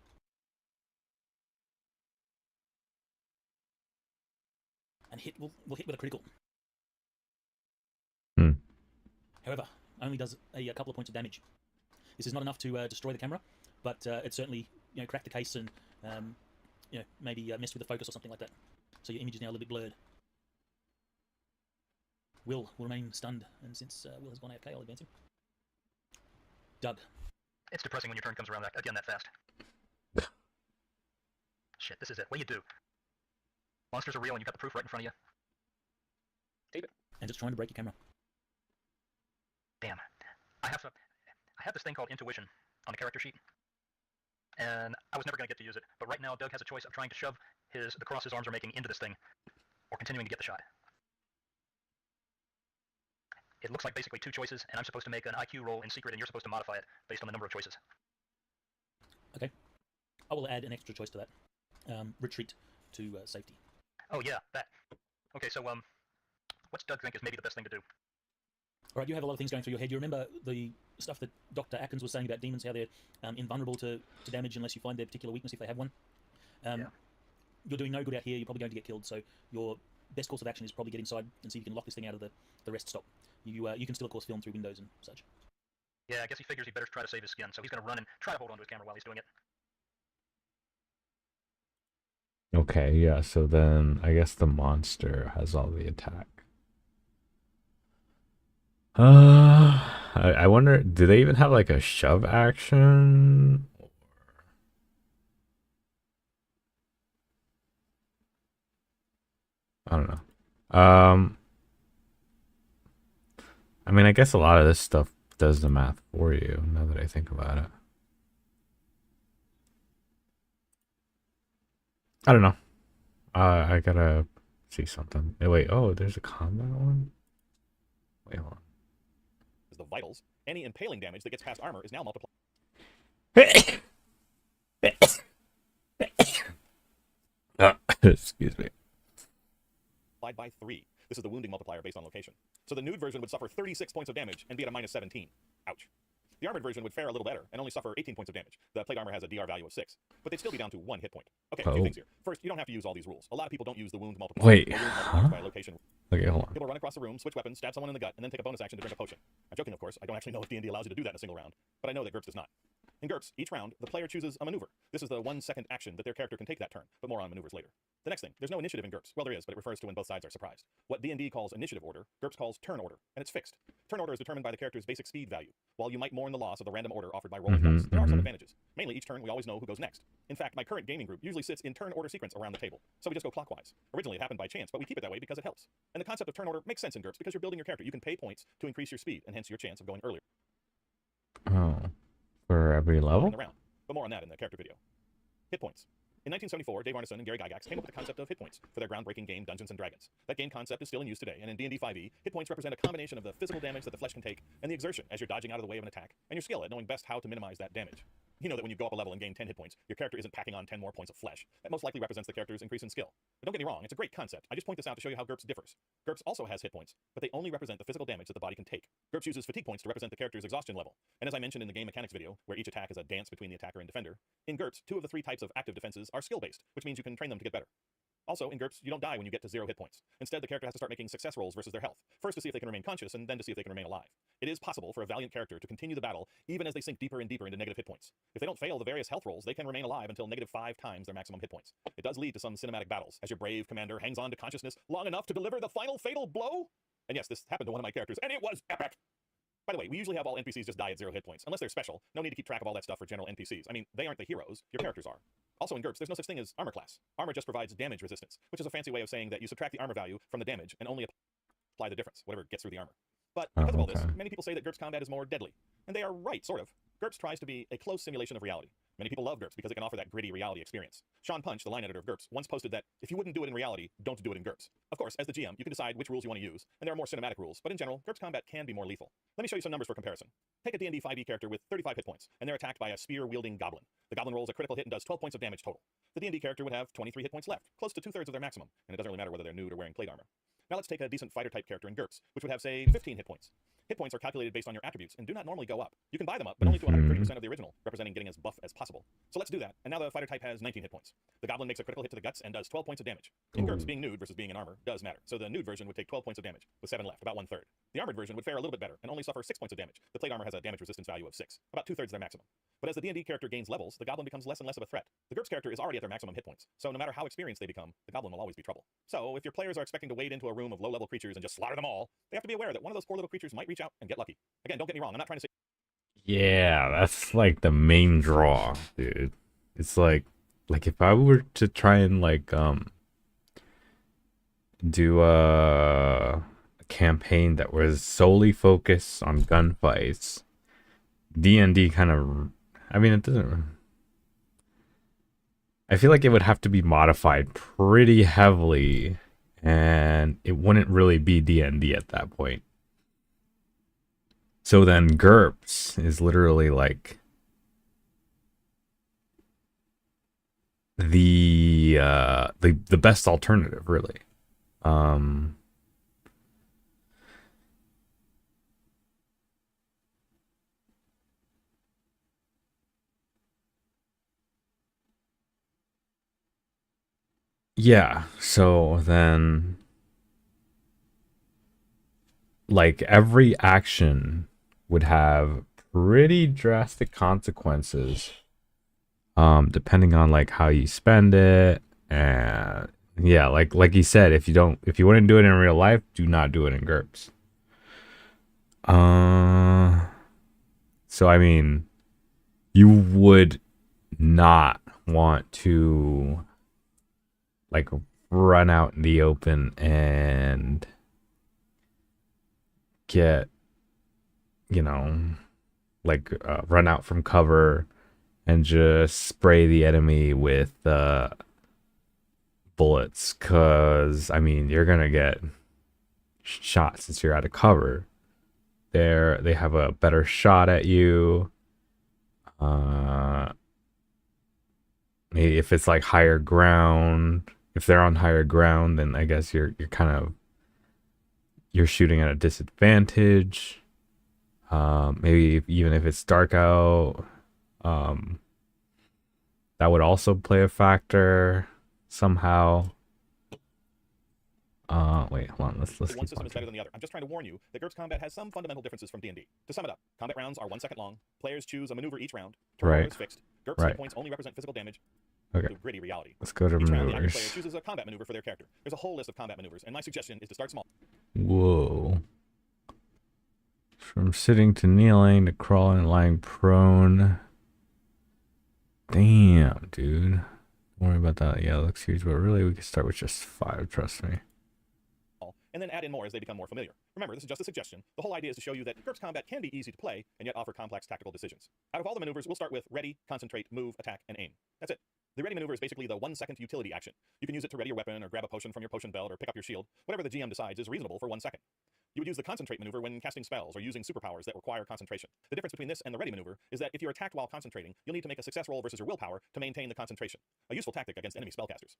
And will hit with a critical. However, only does a couple of points of damage. This is not enough to destroy the camera, but it certainly cracked the case and maybe messed with the focus or something like that. So your image is now a little bit blurred. Will remain stunned, and since Will has gone AFK, I'll advance him. Doug. It's depressing when your turn comes around again that fast. Shit, this is it. What do you do? Monsters are real and you've got the proof right in front of you. Tape it. And just trying to break your camera. Damn. I have this thing called intuition on the character sheet. And I was never going to get to use it. But right now, Doug has a choice of trying to shove the cross his arms are making into this thing, or continuing to get the shot. It looks like basically two choices, and I'm supposed to make an IQ roll in secret, and you're supposed to modify it based on the number of choices. Okay. I will add an extra choice to that. Retreat to safety. Oh yeah, that. Okay, so what's Doug think is maybe the best thing to do? All right, you have a lot of things going through your head. You remember the stuff that Dr. Atkins was saying about demons, how they're invulnerable to damage unless you find their particular weakness if they have one? Yeah. You're doing no good out here. You're probably going to get killed, so your best course of action is probably get inside and see if you can lock this thing out of the rest stop. You can still, of course, film through windows and such. Yeah, I guess he figures he better try to save his skin, so he's going to run and try to hold onto his camera while he's doing it. Okay, yeah, so then I guess the monster has all the attack. I wonder, do they even have like a shove action? I don't know. I mean, I guess a lot of this stuff does the math for you, now that I think about it. I don't know. I gotta see something. Hey, wait, oh, there's a combat one? Wait, hold on. The vitals, any impaling damage that gets past armor is now multiplied. Excuse me. By 3. This is the wounding multiplier based on location. So the nude version would suffer 36 points of damage and be at a minus 17. Ouch. The armored version would fare a little better and only suffer 18 points of damage. The plate armor has a DR value of 6, but they'd still be down to 1 hit point. Okay, a few things here. First, you don't have to use all these rules. A lot of people don't use the wound multiplier. Wait, by location. Okay, hold on. People run across the room, switch weapons, stab someone in the gut, and then take a bonus action to drink a potion. I'm joking, of course. I don't actually know if D&D allows you to do that in a single round, but I know that GURPS does not. In GURPS, each round, the player chooses a maneuver. This is the 1-second action that their character can take that turn, but more on maneuvers later. The next thing, there's no initiative in GURPS. Well, there is, but it refers to when both sides are surprised. What D&D calls initiative order, GURPS calls turn order, and it's fixed. Turn order is determined by the character's basic speed value. While you might mourn the loss of the random order offered by rolling dice, there are some advantages. Mainly, each turn we always know who goes next. In fact, my current gaming group usually sits in turn order sequence around the table, so we just go clockwise. Originally, it happened by chance, but we keep it that way because it helps. And the concept of turn order makes sense in GURPS because you're building your character. You can pay points to increase your speed, and hence your chance of going earlier. Oh, for every level? But more on that in the character video. Hit points. In 1974, Dave Arneson and Gary Gygax came up with the concept of hit points for their groundbreaking game Dungeons & Dragons. That game concept is still in use today, and in D&D 5e, hit points represent a combination of the physical damage that the flesh can take and the exertion as you're dodging out of the way of an attack, and your skill at knowing best how to minimize that damage. You know that when you go up a level and gain 10 hit points, your character isn't packing on 10 more points of flesh. That most likely represents the character's increase in skill. But don't get me wrong, it's a great concept. I just point this out to show you how GURPS differs. GURPS also has hit points, but they only represent the physical damage that the body can take. GURPS uses fatigue points to represent the character's exhaustion level. And as I mentioned in the game mechanics video, where each attack is a dance between the attacker and defender, in GURPS, 2 of the 3 types of active defenses are skill-based, which means you can train them to get better. Also, in GURPS, you don't die when you get to 0 hit points. Instead, the character has to start making success rolls versus their health, first to see if they can remain conscious, and then to see if they can remain alive. It is possible for a valiant character to continue the battle even as they sink deeper and deeper into negative hit points. If they don't fail the various health rolls, they can remain alive until -5 times their maximum hit points. It does lead to some cinematic battles, as your brave commander hangs on to consciousness long enough to deliver the final fatal blow. And yes, this happened to one of my characters, and it was epic! By the way, we usually have all NPCs just die at 0 hit points. Unless they're special, no need to keep track of all that stuff for general NPCs. I mean, they aren't the heroes, your characters are. Also in GURPS, there's no such thing as armor class. Armor just provides damage resistance, which is a fancy way of saying that you subtract the armor value from the damage and only apply the difference, whatever gets through the armor. But because of all this, many people say that GURPS combat is more deadly. And they are right, sort of. GURPS tries to be a close simulation of reality. Many people love GURPS because it can offer that gritty reality experience. Sean Punch, the line editor of GURPS, once posted that if you wouldn't do it in reality, don't do it in GURPS. Of course, as the GM, you can decide which rules you want to use, and there are more cinematic rules, but in general, GURPS combat can be more lethal. Let me show you some numbers for comparison. Take a D&D 5e character with 35 hit points, and they're attacked by a spear-wielding goblin. The goblin rolls a critical hit and does 12 points of damage total. The D&D character would have 23 hit points left, close to 2/3 of their maximum, and it doesn't really matter whether they're nude or wearing plate armor. Now let's take a decent fighter-type character in GURPS, which would have, say, 15 hit points. Hit points are calculated based on your attributes and do not normally go up. You can buy them up, but only to 130% of the original, representing getting as buff as possible. So let's do that, and now the fighter type has 19 hit points. The goblin makes a critical hit to the guts and does 12 points of damage. In GURPS, being nude versus being in armor does matter, so the nude version would take 12 points of damage, with 7 left, about 1/3. The armored version would fare a little bit better, and only suffer 6 points of damage. The plate armor has a damage resistance value of 6, about 2/3 their maximum. But as the D&D character gains levels, the goblin becomes less and less of a threat. The GURPS character is already at their maximum hit points, so no matter how experienced they become, the goblin will always be trouble. So if your players are expecting to wade into a room of low-level creatures and just slaughter them all, they have to be aware that one of those poor little creatures might reach out and get lucky. Again, don't get me wrong, I'm not trying to say... Yeah, that's like the main draw, dude. It's like if I were to try and like do a campaign that was solely focused on gunfights, D&D kind of, I mean, it doesn't, I feel like it would have to be modified pretty heavily, and it wouldn't really be D&D at that point. So then GURPS is literally like the best alternative, really. Yeah, so then like every action would have pretty drastic consequences depending on like how you spend it. And yeah, like you said, if you wouldn't do it in real life, do not do it in GURPS. So I mean, you would not want to like run out in the open and get, you know, like run out from cover and just spray the enemy with bullets, because I mean, you're gonna get shot since you're out of cover. They have a better shot at you. Maybe if it's like higher ground, if they're on higher ground, then I guess you're shooting at a disadvantage. Maybe even if it's dark out, that would also play a factor somehow. Wait, hold on. Let's one keep system is better than the other. I'm just trying to warn you that GURPS combat has some fundamental differences from D&D. To sum it up, combat rounds are 1 second long. Players choose a maneuver each round. Turn order is fixed. GURPS hit points only represent physical damage. Okay. To gritty reality. Let's go to each round, the active maneuvers. player chooses a combat maneuver for their character. There's a whole list of combat maneuvers, and my suggestion is to start small. Whoa. From sitting to kneeling to crawling and lying prone. Damn, dude. Don't worry about that. Yeah, it looks huge, but really we could start with just 5, trust me. And then add in more as they become more familiar. Remember, this is just a suggestion. The whole idea is to show you that GURPS combat can be easy to play and yet offer complex tactical decisions. Out of all the maneuvers, we'll start with ready, concentrate, move, attack, and aim. That's it. The ready maneuver is basically the 1 second utility action. You can use it to ready your weapon or grab a potion from your potion belt or pick up your shield. Whatever the GM decides is reasonable for 1 second. You would use the concentrate maneuver when casting spells or using superpowers that require concentration. The difference between this and the ready maneuver is that if you're attacked while concentrating, you'll need to make a success roll versus your willpower to maintain the concentration. A useful tactic against enemy spellcasters.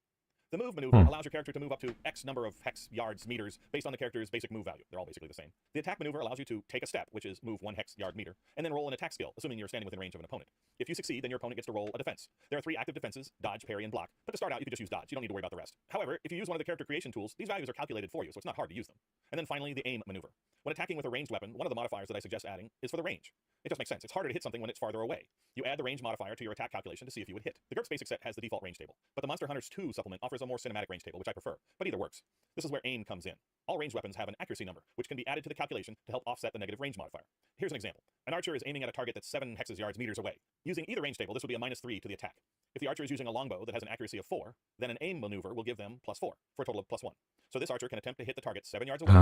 The move maneuver allows your character to move up to X number of hex, yards, meters, based on the character's basic move value. They're all basically the same. The attack maneuver allows you to take a step, which is move 1 hex, yard, meter, and then roll an attack skill, assuming you're standing within range of an opponent. If you succeed, then your opponent gets to roll a defense. There are 3 active defenses: dodge, parry, and block. But to start out, you can just use dodge. You don't need to worry about the rest. However, if you use one of the character creation tools, these values are calculated for you, so it's not hard to use them. And then finally, the aim maneuver. When attacking with a ranged weapon, one of the modifiers that I suggest adding is for the range. It just makes sense. It's harder to hit something when it's farther away. You add the range modifier to your attack calculation to see if you would hit. The GURPS basic set has the default range table, but the Monster Hunters 2 supplement offers a more cinematic range table, which I prefer, but either works. This is where aim comes in. All ranged weapons have an accuracy number, which can be added to the calculation to help offset the negative range modifier. Here's an example. An archer is aiming at a target that's 7 hexes, yards, meters away. Using either range table, this would be a -3 to the attack. If the archer is using a longbow that has an accuracy of 4, then an aim maneuver will give them +4, for a total of +1. So this archer can attempt to hit the target 7 yards away,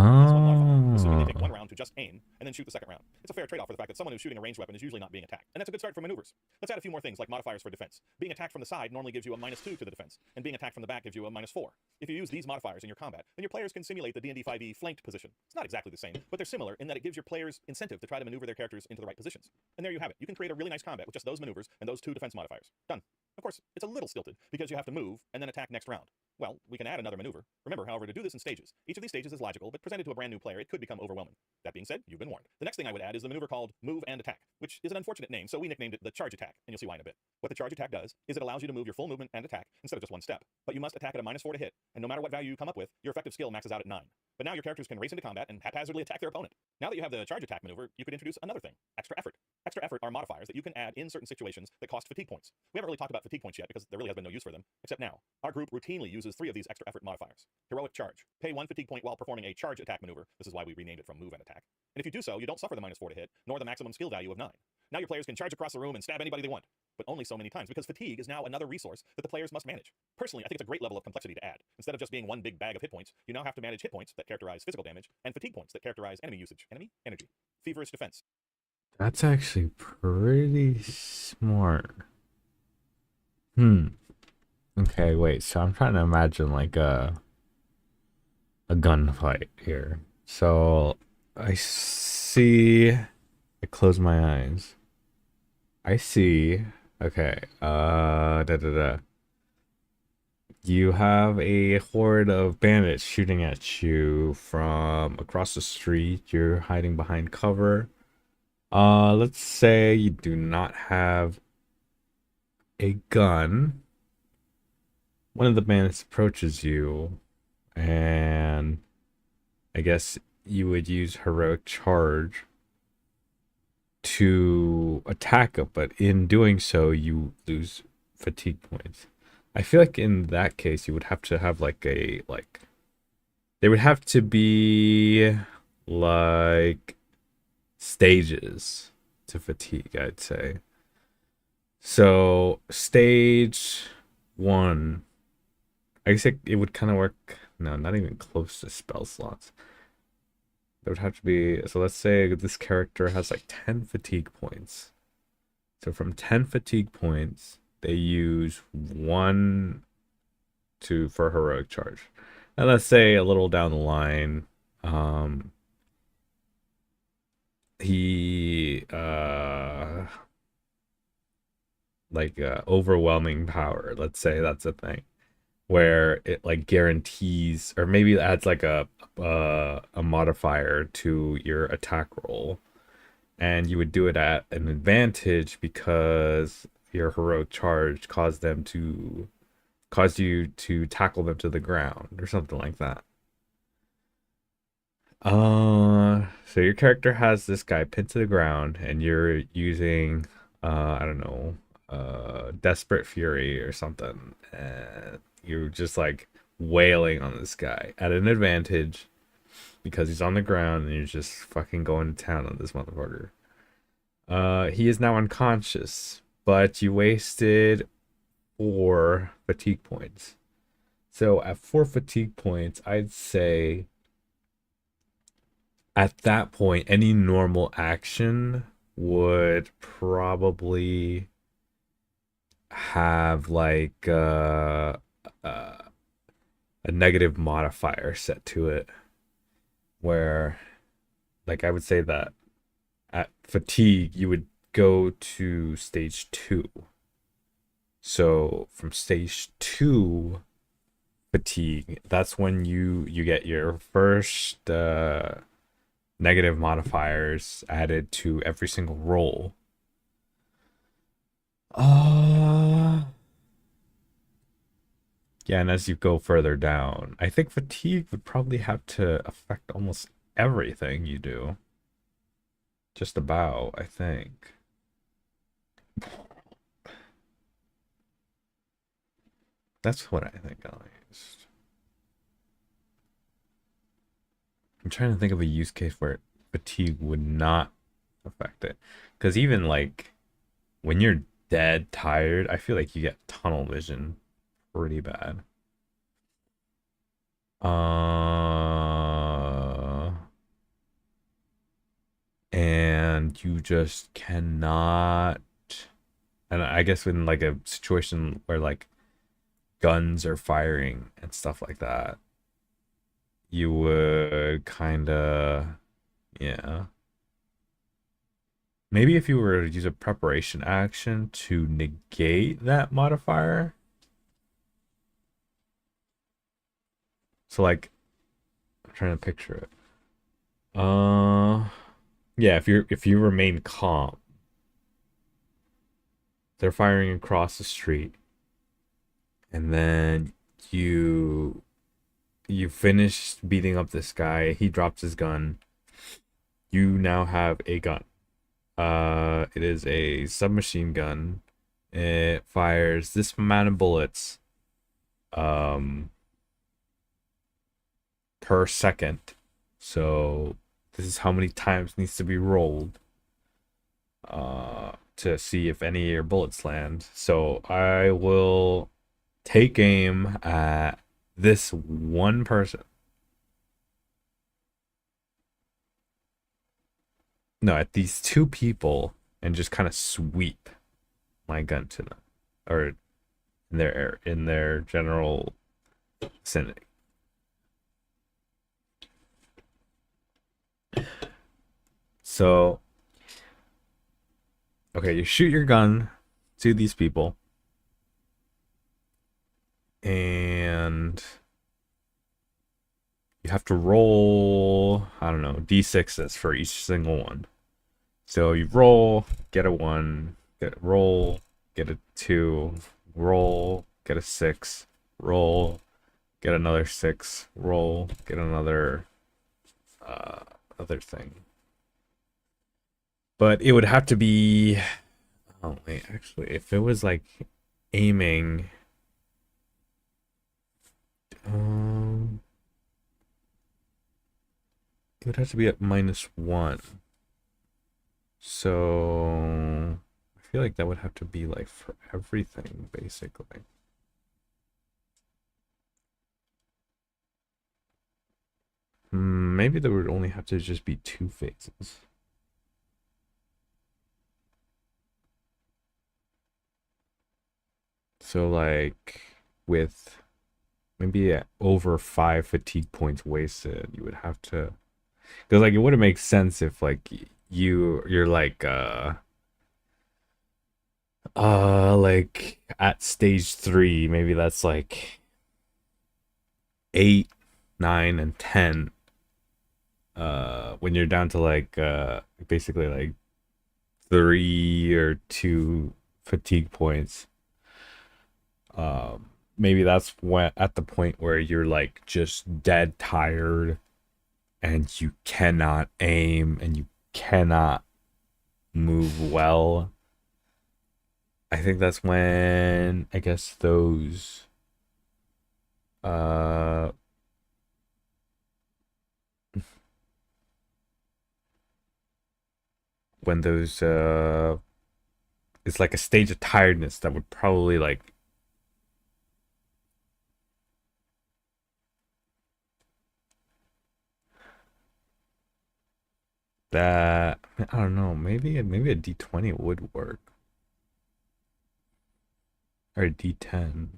assuming they take 1 round to just aim, and then shoot the second round. It's a fair trade-off for the fact that someone who's shooting a ranged weapon is usually not being attacked, and that's a good start for maneuvers. Let's add a few more things like modifiers for defense. Being attacked from the side normally gives you a -2 to the defense, and being attacked from the back gives you a -4. If you use these modifiers in your combat, then your players can simulate the D&D 5e flanked position. It's not exactly the same, but they're similar in that it gives your players incentive to try to maneuver their characters into the right positions. And there you have it. You can create a really nice combat with just those maneuvers and those 2 defense modifiers. Done. Of course, it's a little stilted because you have to move and then attack next round. Well, we can add another maneuver. Remember, however, to do this in stages. Each of these stages is logical, but presented to a brand new player, it could become overwhelming. That being said, you've been warned. The next thing I would add is the maneuver called Move and Attack, which is an unfortunate name, so we nicknamed it the Charge Attack, and you'll see why in a bit. What the Charge Attack does is it allows you to move your full movement and attack instead of just one step. But you must attack at a -4 to hit, and no matter what value you come up with, your effective skill maxes out at 9. But now your characters can race into combat and haphazardly attack their opponent. Now that you have the Charge Attack maneuver, you could introduce another thing, Extra Effort. Extra Effort are modifiers that you can add in certain situations that cost fatigue points. We haven't really talked about fatigue points yet because there really has been no use for them, except now. Our group routinely uses 3 of these Extra Effort modifiers. Heroic Charge. Pay 1 fatigue point while performing a Charge Attack maneuver. This is why we renamed it from Move and Attack. And if you do so, you don't suffer the -4 to hit, nor the maximum skill value of 9. Now your players can charge across the room and stab anybody they want, but only so many times, because fatigue is now another resource that the players must manage. Personally, I think it's a great level of complexity to add. Instead of just being one big bag of hit points, you now have to manage hit points that characterize physical damage, and fatigue points that characterize enemy usage. Enemy? Energy. Feverish defense. That's actually pretty smart. Okay, wait, so I'm trying to imagine like a gunfight here. So I see, I close my eyes. I see, okay, you have a horde of bandits shooting at you from across the street. You're hiding behind cover. Let's say you do not have a gun. One of the bandits approaches you, and I guess you would use heroic charge to attack it, but in doing so, you lose fatigue points. I feel like in that case, you would have to have like there would have to be like stages to fatigue, I'd say. So stage 1, I guess it would kind of work. No, not even close to spell slots. There would have to be, so let's say this character has like 10 fatigue points. So from 10 fatigue points, they use 1 for heroic charge. And let's say a little down the line, he overwhelming power, let's say that's a thing, where it like guarantees, or maybe it adds like a modifier to your attack roll, and you would do it at an advantage because your heroic charge caused you to tackle them to the ground or something like that. So your character has this guy pinned to the ground, and you're using I don't know, Desperate Fury or something, and you're just like wailing on this guy at an advantage because he's on the ground, and you're just fucking going to town on this motherfucker. He is now unconscious, but you wasted 4 fatigue points. So at 4 fatigue points, I'd say at that point, any normal action would probably have like a negative modifier set to it, where like I would say that at fatigue you would go to stage 2. So from stage 2 fatigue, that's when you get your first negative modifiers added to every single roll. Yeah, and as you go further down, I think fatigue would probably have to affect almost everything you do. Just about, I think. That's what I think, at least. I'm trying to think of a use case where fatigue would not affect it. Because even like when you're dead tired, I feel like you get tunnel vision pretty bad. And you just cannot, and I guess in like a situation where like guns are firing and stuff like that, you would kind of, yeah. Maybe if you were to use a preparation action to negate that modifier. So like, I'm trying to picture it. Yeah, if you remain calm, they're firing across the street, and then you finish beating up this guy. He drops his gun. You now have a gun. It is a submachine gun. It fires this amount of bullets, per second. So this is how many times needs to be rolled, to see if any of your bullets land. So I will take aim at this one person. No, at these two people, and just kind of sweep my gun to them, or in their general vicinity. So, okay, you shoot your gun to these people, and you have to roll, I don't know, d6s for each single one. So you roll, get a 1, roll, get a 2, roll, get a 6, roll, get another 6, roll, get another other thing. But it would have to be, oh wait, actually, if it was like aiming, it would have to be at -1. So I feel like that would have to be like for everything, basically. Maybe there would only have to just be 2 phases. So like with maybe over 5 fatigue points wasted, you would have to, because like it wouldn't make sense if like you're like at stage 3, maybe that's like 8, 9, and 10. When you're down to like basically like 3 or 2 fatigue points, maybe that's when at the point where you're like just dead tired and you cannot aim and you cannot move well. I think that's when I guess those when those it's like a stage of tiredness that would probably like that, I don't know, maybe a D20 would work, or a D10.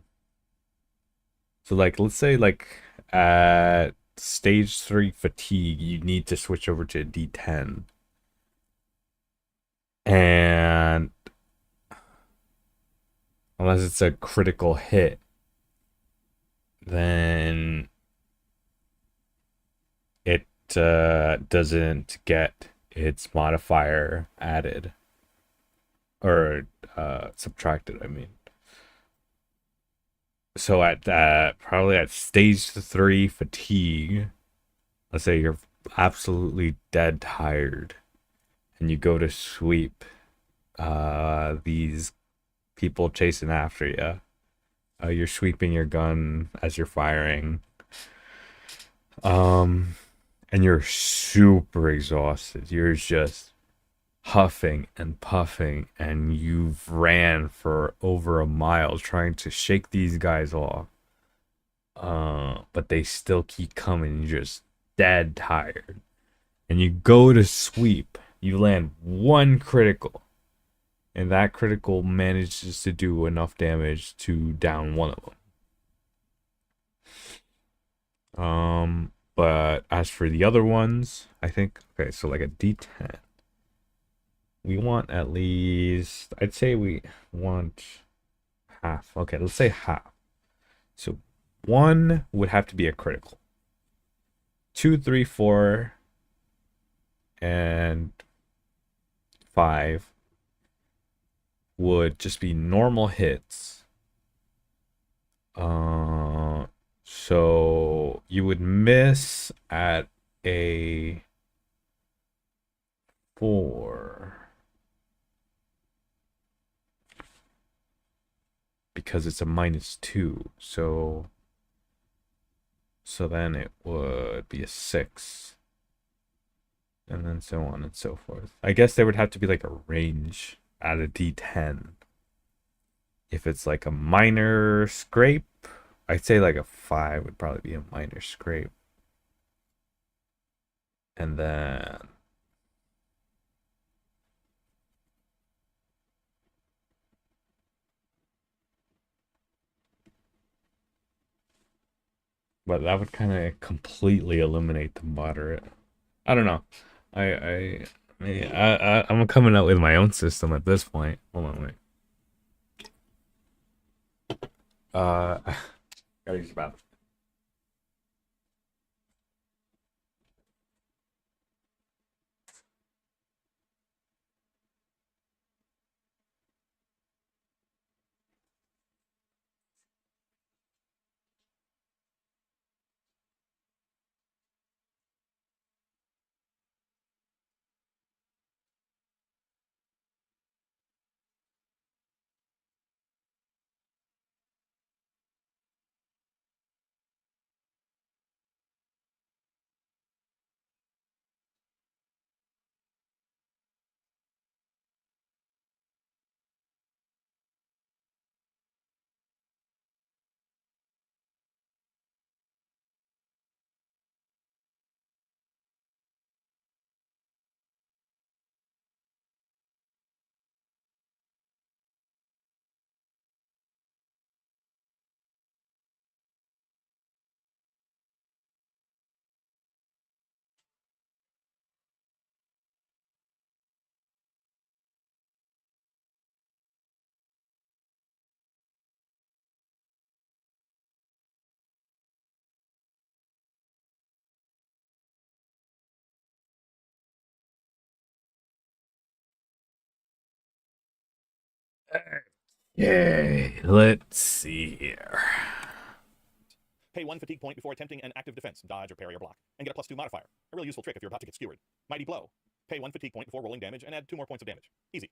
So like let's say like at stage 3 fatigue you need to switch over to a D10, and unless it's a critical hit, then it doesn't get its modifier added or subtracted, I mean. So at probably at stage 3 fatigue, let's say you're absolutely dead tired and you go to sweep these people chasing after you. You're sweeping your gun as you're firing. And you're super exhausted. You're just huffing and puffing, and you've ran for over a mile trying to shake these guys off. But they still keep coming. You're just dead tired. And you go to sweep. You land 1 critical. And that critical manages to do enough damage to down 1 of them. But as for the other ones, I think, okay, so like a D10. We want at least, I'd say we want half. Okay, let's say half. So 1 would have to be a critical. 2, 3, 4, and 5 would just be normal hits. So you would miss at a 4 because it's a -2. So then it would be a 6. And then so on and so forth. I guess there would have to be like a range at a D10. If it's like a minor scrape, I'd say like a 5 would probably be a minor scrape. And then but that would kind of completely eliminate the moderate. I don't know. I'm coming up with my own system at this point. Hold on, wait. Gotta use the bathroom. Yay, let's see here. Pay 1 fatigue point before attempting an active defense, dodge or parry or block, and get a +2 modifier. A really useful trick if you're about to get skewered. Mighty Blow. Pay 1 fatigue point before rolling damage and add 2 more points of damage. Easy.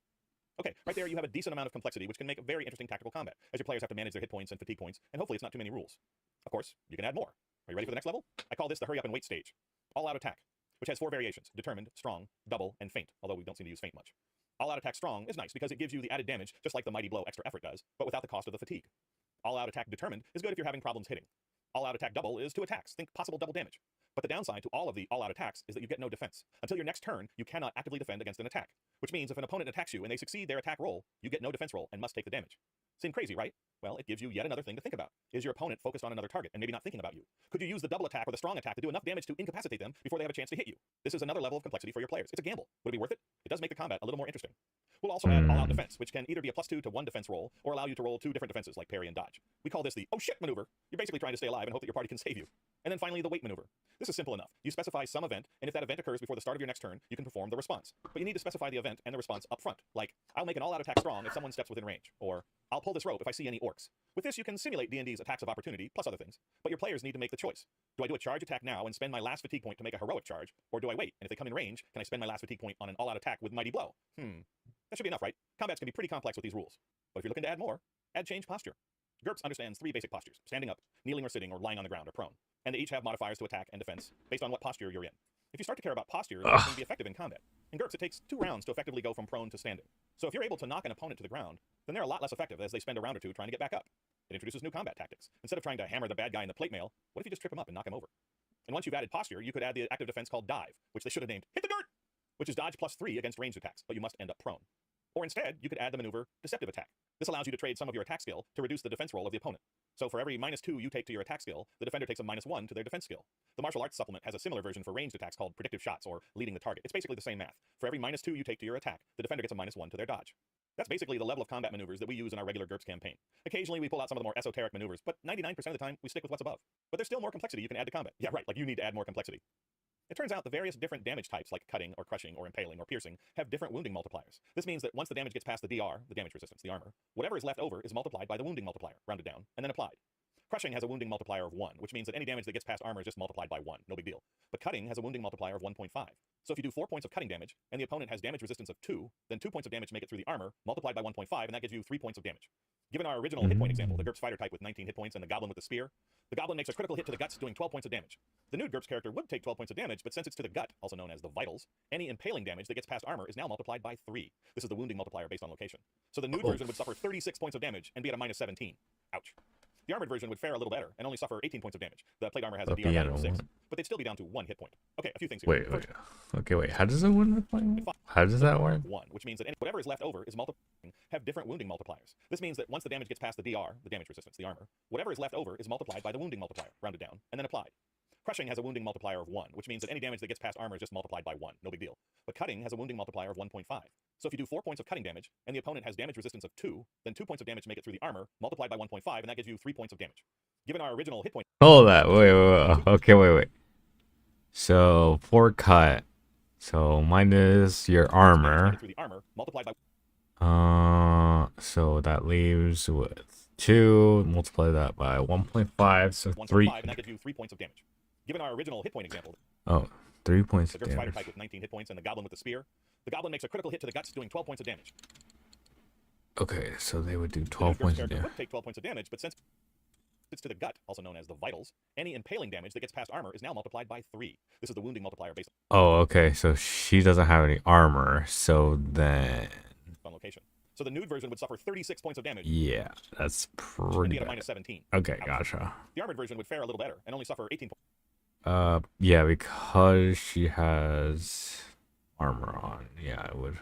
Okay, right there you have a decent amount of complexity, which can make a very interesting tactical combat, as your players have to manage their hit points and fatigue points, and hopefully it's not too many rules. Of course, you can add more. Are you ready for the next level? I call this the hurry up and wait stage. All-out attack, which has 4 variations: determined, strong, double, and faint, although we don't seem to use faint much. All-out attack strong is nice because it gives you the added damage, just like the Mighty Blow extra effort does, but without the cost of the fatigue. All-out attack determined is good if you're having problems hitting. All-out attack double is 2 attacks, think possible double damage. But the downside to all of the all-out attacks is that you get no defense. Until your next turn, you cannot actively defend against an attack, which means if an opponent attacks you and they succeed their attack roll, you get no defense roll and must take the damage. Seem crazy, right? Well, it gives you yet another thing to think about. Is your opponent focused on another target and maybe not thinking about you? Could you use the double attack or the strong attack to do enough damage to incapacitate them before they have a chance to hit you? This is another level of complexity for your players. It's a gamble. Would it be worth it? It does make the combat a little more interesting. We'll also add all-out defense, which can either be a +2 to 1 defense roll or allow you to roll 2 different defenses like parry and dodge. We call this the oh shit maneuver. You're basically trying to stay alive and hope that your party can save you. And then finally, the wait maneuver. This is simple enough. You specify some event, and if that event occurs before the start of your next turn, you can perform the response. But you need to specify the event and the response up front, like, I'll make an all-out attack strong if someone steps within range, or I'll pull this rope if I see any orcs. With this, you can simulate D&D's attacks of opportunity, plus other things, but your players need to make the choice. Do I do a charge attack now and spend my last fatigue point to make a heroic charge, or do I wait, and if they come in range, can I spend my last fatigue point on an all-out attack with Mighty Blow? That should be enough, right? Combats can be pretty complex with these rules. But if you're looking to add more, add change posture. GURPS understands 3 basic postures: standing up, kneeling or sitting, or lying on the ground or prone. And they each have modifiers to attack and defense, based on what posture you're in. If you start to care about posture, it can be effective in combat. In GURPS, it takes 2 rounds to effectively go from prone to standing. So if you're able to knock an opponent to the ground, then they're a lot less effective as they spend a round or 2 trying to get back up. It introduces new combat tactics. Instead of trying to hammer the bad guy in the plate mail, what if you just trip him up and knock him over? And once you've added posture, you could add the active defense called dive, which they should have named hit the dirt, which is dodge +3 against ranged attacks, but you must end up prone. Or instead, you could add the maneuver deceptive attack. This allows you to trade some of your attack skill to reduce the defense roll of the opponent. So for every -2 you take to your attack skill, the defender takes a -1 to their defense skill. The martial arts supplement has a similar version for ranged attacks called predictive shots, or leading the target. It's basically the same math. For every -2 you take to your attack, the defender gets a -1 to their dodge. That's basically the level of combat maneuvers that we use in our regular GURPS campaign. Occasionally we pull out some of the more esoteric maneuvers, but 99% of the time we stick with what's above. But there's still more complexity you can add to combat. Yeah, right, like you need to add more complexity. It turns out the various different damage types, like cutting or crushing or impaling or piercing, have different wounding multipliers. This means that once the damage gets past the DR, the damage resistance, the armor, whatever is left over is multiplied by the wounding multiplier, rounded down, and then applied. Crushing has a wounding multiplier of 1, which means that any damage that gets past armor is just multiplied by 1, no big deal. But cutting has a wounding multiplier of 1.5. So if you do 4 points of cutting damage, and the opponent has damage resistance of 2, then 2 points of damage make it through the armor, multiplied by 1.5, and that gives you 3 points of damage. Given our original hit point example, the GURPS fighter type with 19 hit points and the goblin with the spear, the goblin makes a critical hit to the guts, doing 12 points of damage. The nude GURPS character would take 12 points of damage, but since it's to the gut, also known as the vitals, any impaling damage that gets past armor is now multiplied by 3. This is the wounding multiplier based on location. So the nude version would suffer 36 points of damage and be at a minus 17. Ouch. The armored version would fare a little better and only suffer 18 points of damage. The plate armor has a DR value of 6, but they'd still be down to 1 hit point. Okay, a few things here. Wait. Okay, wait. How does it win? How does that work? 1, which means that whatever is left over is have different wounding multipliers. This means that once the damage gets past the DR, the damage resistance, the armor, whatever is left over is multiplied by the wounding multiplier, rounded down, and then applied. Crushing has a wounding multiplier of 1, which means that any damage that gets past armor is just multiplied by 1, no big deal. But cutting has a wounding multiplier of 1.5. So if you do 4 points of cutting damage, and the opponent has damage resistance of 2, then 2 points of damage make it through the armor, multiplied by 1.5, and that gives you 3 points of damage. Given our original hit point... Hold that. Wait. Okay, wait. So, 4 cut. So, minus your armor. Through the armor, multiplied by... So that leaves with 2, multiply that by 1.5, so 3. And that gives you 3 points of damage. Given our original hit point example... Oh, 3 points of damage. The GURPS fighter damage. type with 19 hit points and the goblin with the spear. The goblin makes a critical hit to the guts, doing 12 points of damage. Okay, so they would do 12 points of damage. Would take 12 points of damage, but since it's to the gut, also known as the vitals, any impaling damage that gets past armor is now multiplied by 3. This is the wounding multiplier based Oh, okay, so she doesn't have any armor, so then... on location. So the nude version would suffer 36 points of damage. Yeah, that's And pretty be at a bad. minus 17. Okay, gotcha. The armored version would fare a little better and only suffer 18 points. Yeah, because she has armor on. Yeah, I would.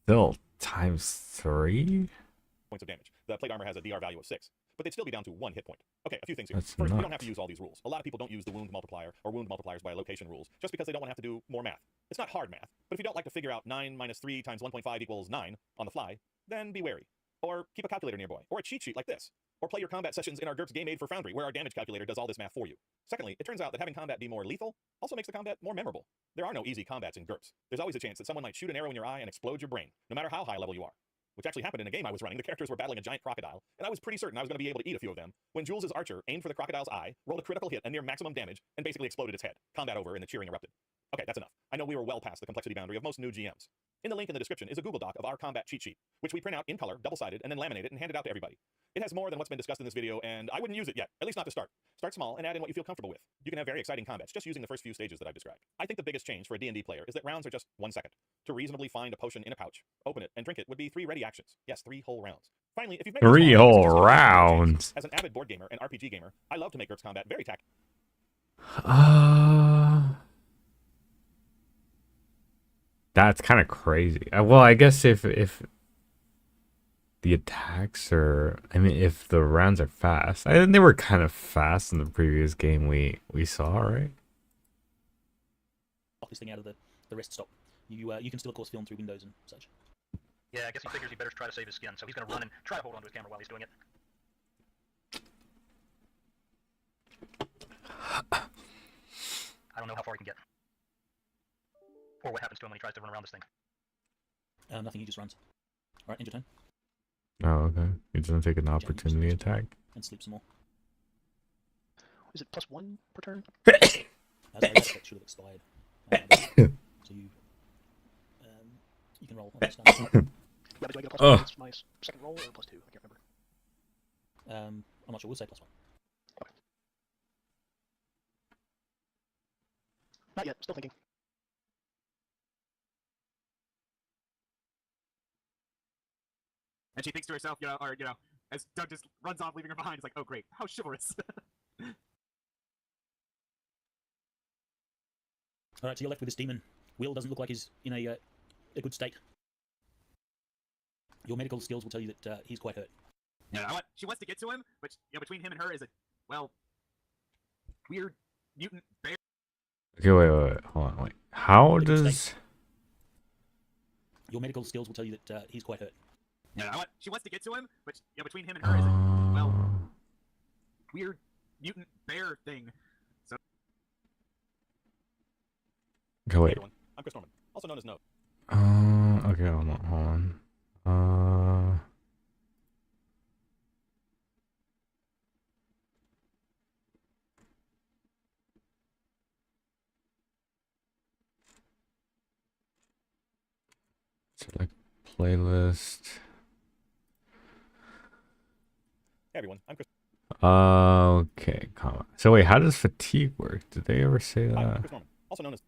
Still, times 3? Points of damage. The plate armor has a DR value of 6, but they'd still be down to 1 hit point. Okay, a few things here. That's First, we don't nuts. have to use all these rules. A lot of people don't use the wound multiplier or wound multipliers by location rules just because they don't want to have to do more math. It's not hard math, but if you don't like to figure out 9 minus 3 times 1.5 equals 9 on the fly, then be wary. Or keep a calculator nearby, or a cheat sheet like this. Or play your combat sessions in our GURPS Game Aid for Foundry, where our damage calculator does all this math for you. Secondly, it turns out that having combat be more lethal also makes the combat more memorable. There are no easy combats in GURPS. There's always a chance that someone might shoot an arrow in your eye and explode your brain, no matter how high level you are. Which actually happened in a game I was running. The characters were battling a giant crocodile, and I was pretty certain I was going to be able to eat a few of them, when Jules' archer aimed for the crocodile's eye, rolled a critical hit and near maximum damage, and basically exploded its head. Combat over, and the cheering erupted. Okay, that's enough. I know we were well past the complexity boundary of most new GMs. In the link in the description is a Google Doc of our combat cheat sheet, which we print out in color, double-sided, and then laminate it and hand it out to everybody. It has more than what's been discussed in this video, and I wouldn't use it yet, at least not to start. Start small and add in what you feel comfortable with. You can have very exciting combats just using the first few stages that I've described. I think the biggest change for a D&D player is that rounds are just 1 second. To reasonably find a potion in a pouch, open it, and drink it would be 3 ready actions. Yes, 3 whole rounds. Finally, if you've made 3 whole rounds. As an avid board gamer and RPG gamer, I love to make GURPS combat very tactical. That's kind of crazy. Well, I guess if the attacks are, I mean, if the rounds are fast, I think they were kind of fast in the previous game we saw, right? Lock this thing out of the rest stop. You can still, of course, film through windows and such. Yeah, I guess he figures he better try to save his skin, so he's going to run and try to hold onto his camera while he's doing it. I don't know how far he can get. Or what happens to him when he tries to run around this thing. Nothing, he just runs. Alright, end your turn. Oh, okay. He doesn't take an opportunity attack. And sleep some more. Is it +1 per turn? As that should have expired. So you can roll on this time. Yeah, but do I get a +1 against my second roll or +2? I can't remember. I'm not sure, we'll say +1. Okay. Not yet, still thinking. And she thinks to herself, as Doug just runs off, leaving her behind, it's like, oh great, how chivalrous. Alright, so you're left with this demon. Will doesn't look like he's in a good state. Your medical skills will tell you that he's quite hurt. Yeah, she wants to get to him, but between him and her is a, well, weird mutant bear. Okay, wait. Hold on, wait. How does... Your medical skills will tell you that he's quite hurt. Yeah, she wants to get to him, but between him and her is a, well, weird mutant bear thing. So. Okay, wait. Hey everyone, I'm Chris Norman, also known as Note. Okay, hold on. Select playlist. Hey everyone, I'm Chris. Okay, comma. So wait, how does fatigue work? Did they ever say I'm that? Chris Norman, also known as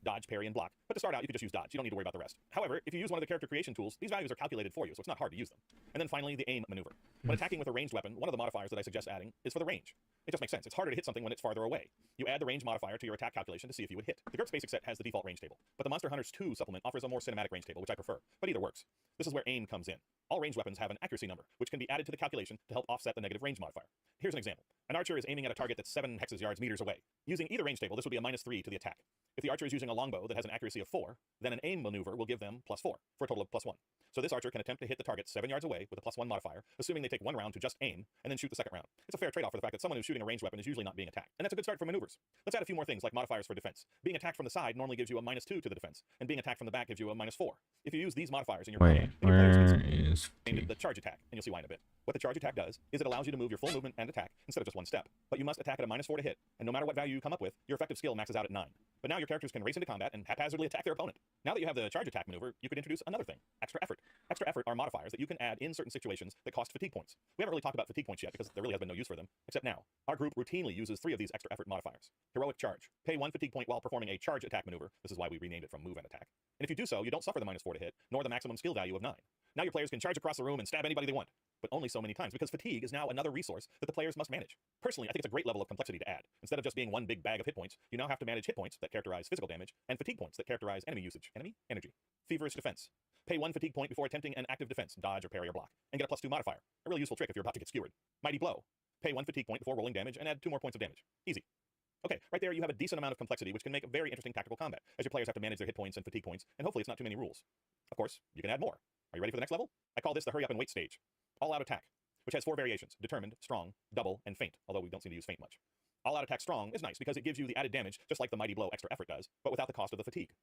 dodge, parry, and block. But to start out, you could just use dodge. You don't need to worry about the rest. However, if you use one of the character creation tools, these values are calculated for you, so it's not hard to use them. And then finally, the aim maneuver. When attacking with a ranged weapon, one of the modifiers that I suggest adding is for the range. It just makes sense. It's harder to hit something when it's farther away. You add the range modifier to your attack calculation to see if you would hit. The GURPS basic set has the default range table, but the Monster Hunters 2 supplement offers a more cinematic range table, which I prefer, but either works. This is where aim comes in. All ranged weapons have an accuracy number, which can be added to the calculation to help offset the negative range modifier. Here's an example. An archer is aiming at a target that's 7 hexes yards meters away. Using either range table, this would be a -3 to the attack. If the archer is using a longbow that has an accuracy of 4, then an aim maneuver will give them +4, for a total of +1. So this archer can attempt to hit the target 7 yards away with a +1 modifier, assuming they take 1 round to just aim, and then shoot the second round. It's a fair trade-off for the fact that someone who's shooting a ranged weapon is usually not being attacked, and that's a good start for maneuvers. Let's add a few more things like modifiers for defense. Being attacked from the side normally gives you a -2 to the defense, and being attacked from the back gives you a -4. If you use these modifiers in your Wait, program, then your players where can is named the charge attack, and you'll see why in a bit. What the charge attack does is it allows you to move your full movement and attack instead of just one step. But you must attack at a -4 to hit, and no matter what value you come up with, your effective skill maxes out at 9. But now your characters can race into combat and haphazardly attack their opponent. Now that you have the charge attack maneuver, you could introduce another thing, extra effort. Extra effort are modifiers that you can add in certain situations that cost fatigue points. We haven't really talked about fatigue points yet because there really has been no use for them, except now. Our group routinely uses 3 of these extra effort modifiers. Heroic charge. Pay 1 fatigue point while performing a charge attack maneuver. This is why we renamed it from move and attack. And if you do so, you don't suffer the -4 to hit, nor the maximum skill value of 9. Now your players can charge across the room and stab anybody they want, but only so many times, because fatigue is now another resource that the players must manage. Personally, I think it's a great level of complexity to add. Instead of just being one big bag of hit points, you now have to manage hit points that characterize physical damage, and fatigue points that characterize enemy usage. Enemy? Energy. Feverish defense. Pay 1 fatigue point before attempting an active defense, dodge or parry or block, and get a +2 modifier. A really useful trick if you're about to get skewered. Mighty blow. Pay 1 fatigue point before rolling damage and add 2 more points of damage. Easy. Okay, right there you have a decent amount of complexity, which can make a very interesting tactical combat, as your players have to manage their hit points and fatigue points, and hopefully it's not too many rules. Of course, you can add more. Are you ready for the next level? I call this the hurry up and wait stage. All out attack, which has 4 variations: determined, strong, double, and faint, although we don't seem to use faint much. All out attack strong is nice because it gives you the added damage, just like the mighty blow extra effort does, but without the cost of the fatigue.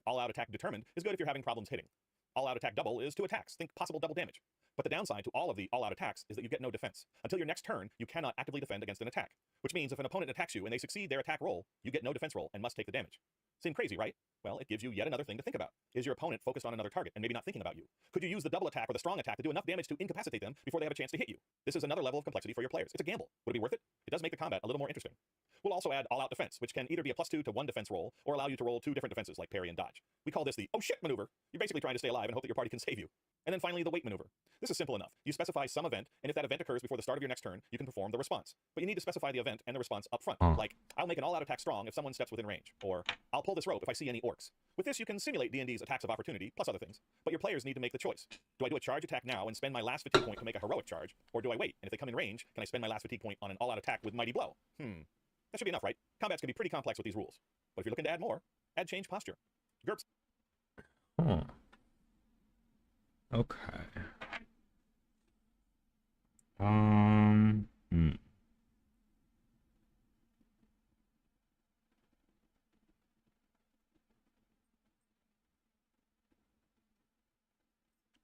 All out attack determined is good if you're having problems hitting. All out attack double is 2 attacks, think possible double damage. But the downside to all of the all out attacks is that you get no defense. Until your next turn, you cannot actively defend against an attack, which means if an opponent attacks you and they succeed their attack roll, you get no defense roll and must take the damage. Seem crazy, right? Well, it gives you yet another thing to think about. Is your opponent focused on another target and maybe not thinking about you? Could you use the double attack or the strong attack to do enough damage to incapacitate them before they have a chance to hit you? This is another level of complexity for your players. It's a gamble. Would it be worth it? It does make the combat a little more interesting. We'll also add all-out defense, which can either be a +2 to 1 defense roll or allow you to roll 2 different defenses like parry and dodge. We call this the oh shit maneuver. You're basically trying to stay alive and hope that your party can save you. And then finally, the wait maneuver. This is simple enough. You specify some event, and if that event occurs before the start of your next turn, you can perform the response. But you need to specify the event and the response up front. Like, I'll make an all-out attack strong if someone steps within range, or I'll pull this rope if I see any orcs. With this, you can simulate D&D's attacks of opportunity, plus other things. But your players need to make the choice. Do I do a charge attack now and spend my last fatigue point to make a heroic charge, or do I wait, and if they come in range, can I spend my last fatigue point on an all-out attack with mighty blow? That should be enough, right? Combats can be pretty complex with these rules. But if you're looking to add more, add change posture. GURPS. Okay.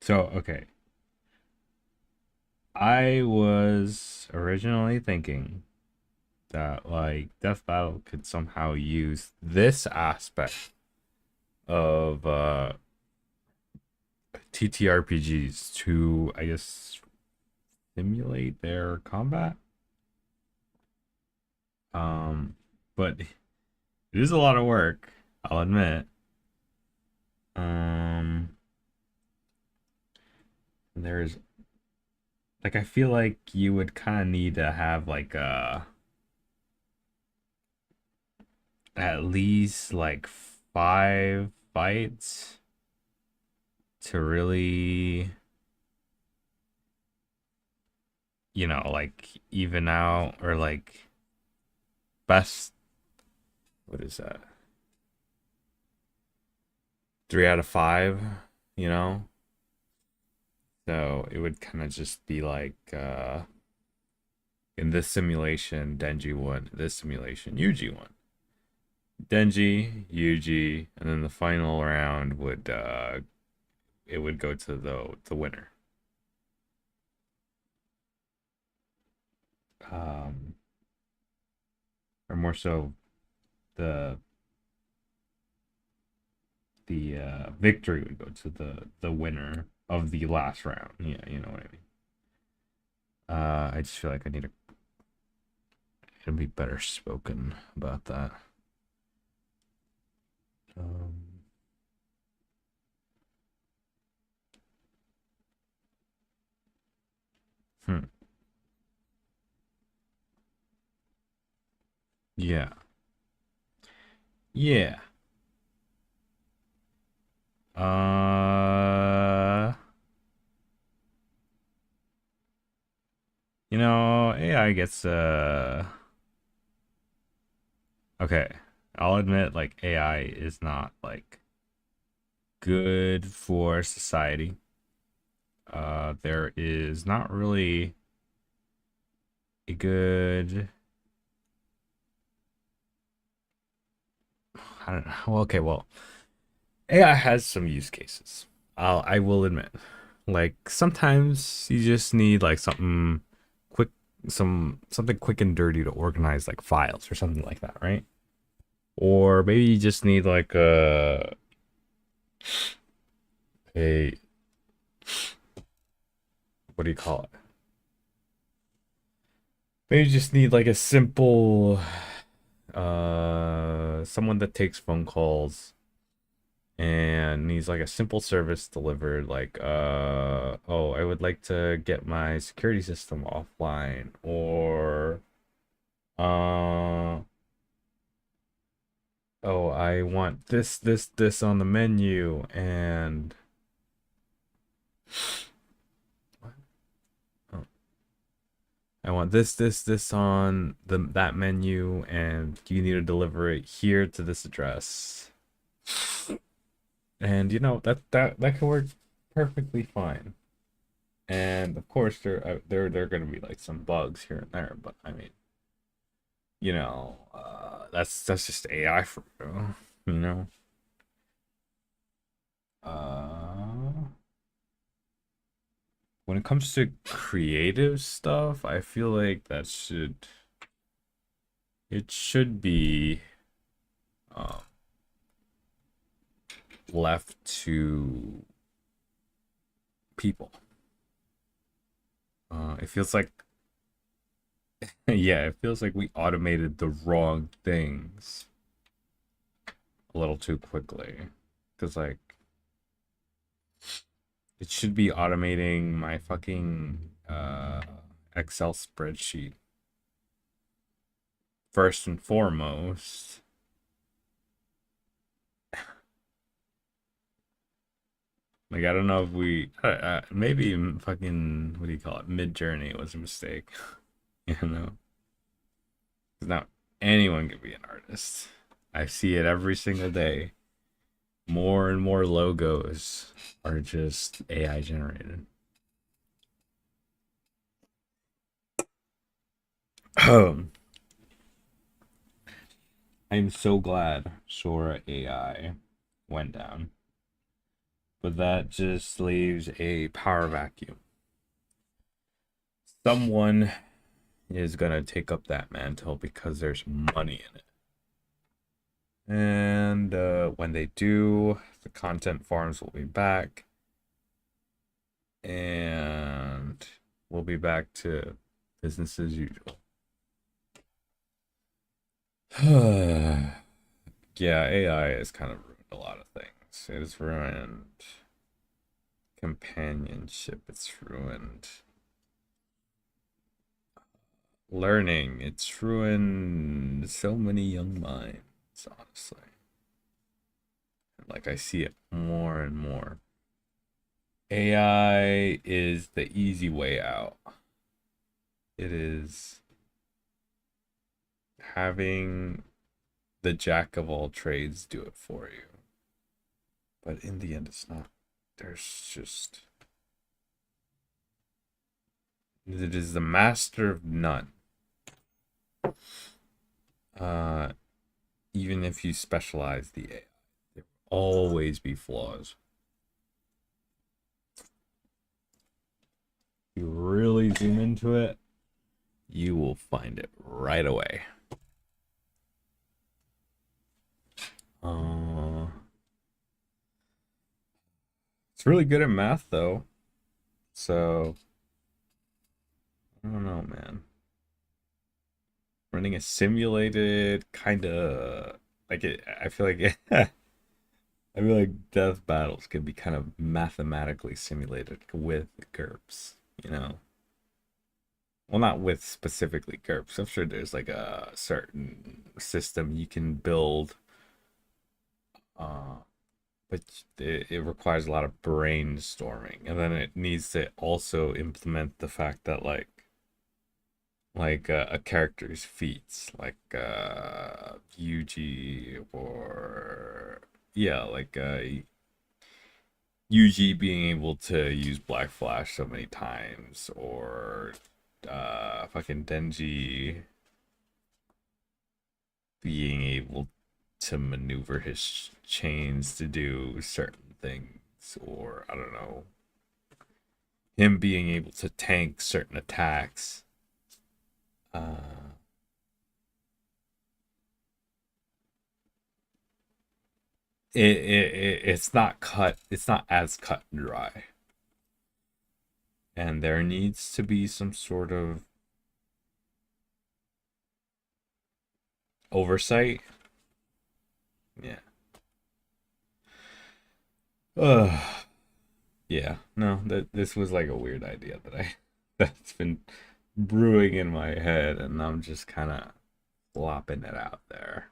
So, okay. I was originally thinking that, like, Death Battle could somehow use this aspect of TTRPGs to, I guess, simulate their combat. But it is a lot of work, I'll admit. There's, like, I feel like you would kind of need to have like at least like 5 fights to really, you know, like even out, or like best, what is that, 3 out of 5 you know? So it would kind of just be like in this simulation, Denji won. This simulation, Yuji won. Denji, Yuji, and then the final round would it would go to the winner. Or more so the victory would go to the winner of the last round. Yeah, you know what I mean. I just feel like I need to be better spoken about that. Yeah. Yeah. You know, AI gets okay. I'll admit like AI is not like good for society. There is not really a good I don't know. Well, okay, well, AI has some use cases. I will admit. Like sometimes you just need like something quick something quick and dirty to organize like files or something like that, right? Or maybe you just need like a what do you call it? Maybe you just need like a simple someone that takes phone calls and needs like a simple service delivered like oh, I would like to get my security system offline, or oh, I want this on the menu, and oh, I want this on that menu, and you need to deliver it here to this address. And you know that can work perfectly fine. And of course there are gonna be like some bugs here and there, but I mean, you know, that's just AI for you, you know. When it comes to creative stuff, I feel like it should be left to people. It feels like yeah, it feels like we automated the wrong things a little too quickly. Because like it should be automating my fucking Excel spreadsheet first and foremost. Like I don't know if we maybe fucking what do you call it? Mid-Journey was a mistake. You know, 'cause now anyone can be an artist. I see it every single day. More and more logos are just AI generated. I'm so glad Sora AI went down. But that just leaves a power vacuum. Someone is gonna take up that mantle because there's money in it. And when they do, the content farms will be back. And we'll be back to business as usual. Yeah, AI has kind of ruined a lot of things. It has ruined companionship. It's ruined learning. It's ruined so many young minds, honestly. Like I see it more and more. AI is the easy way out. It is having the jack of all trades do it for you. But in the end, it's not. there's just, it is the master of none. Even if you specialize the AI, there will always be flaws. If you really zoom into it, you will find it right away. It's really good at math though, so I don't know, man. Running a simulated kind of like it. I feel like I feel like death battles can be kind of mathematically simulated with GURPS, you know. Well, not with specifically GURPS. I'm sure there's like a certain system you can build, but it requires a lot of brainstorming, and then it needs to also implement the fact that like a character's feats, like Yuji, or yeah, like Yuji being able to use Black Flash so many times, or fucking Denji being able to maneuver his chains to do certain things, or I don't know, him being able to tank certain attacks. It's not as cut and dry, and there needs to be some sort of oversight. Yeah. Yeah, no, this was like a weird idea that's been brewing in my head, and I'm just kind of flopping it out there.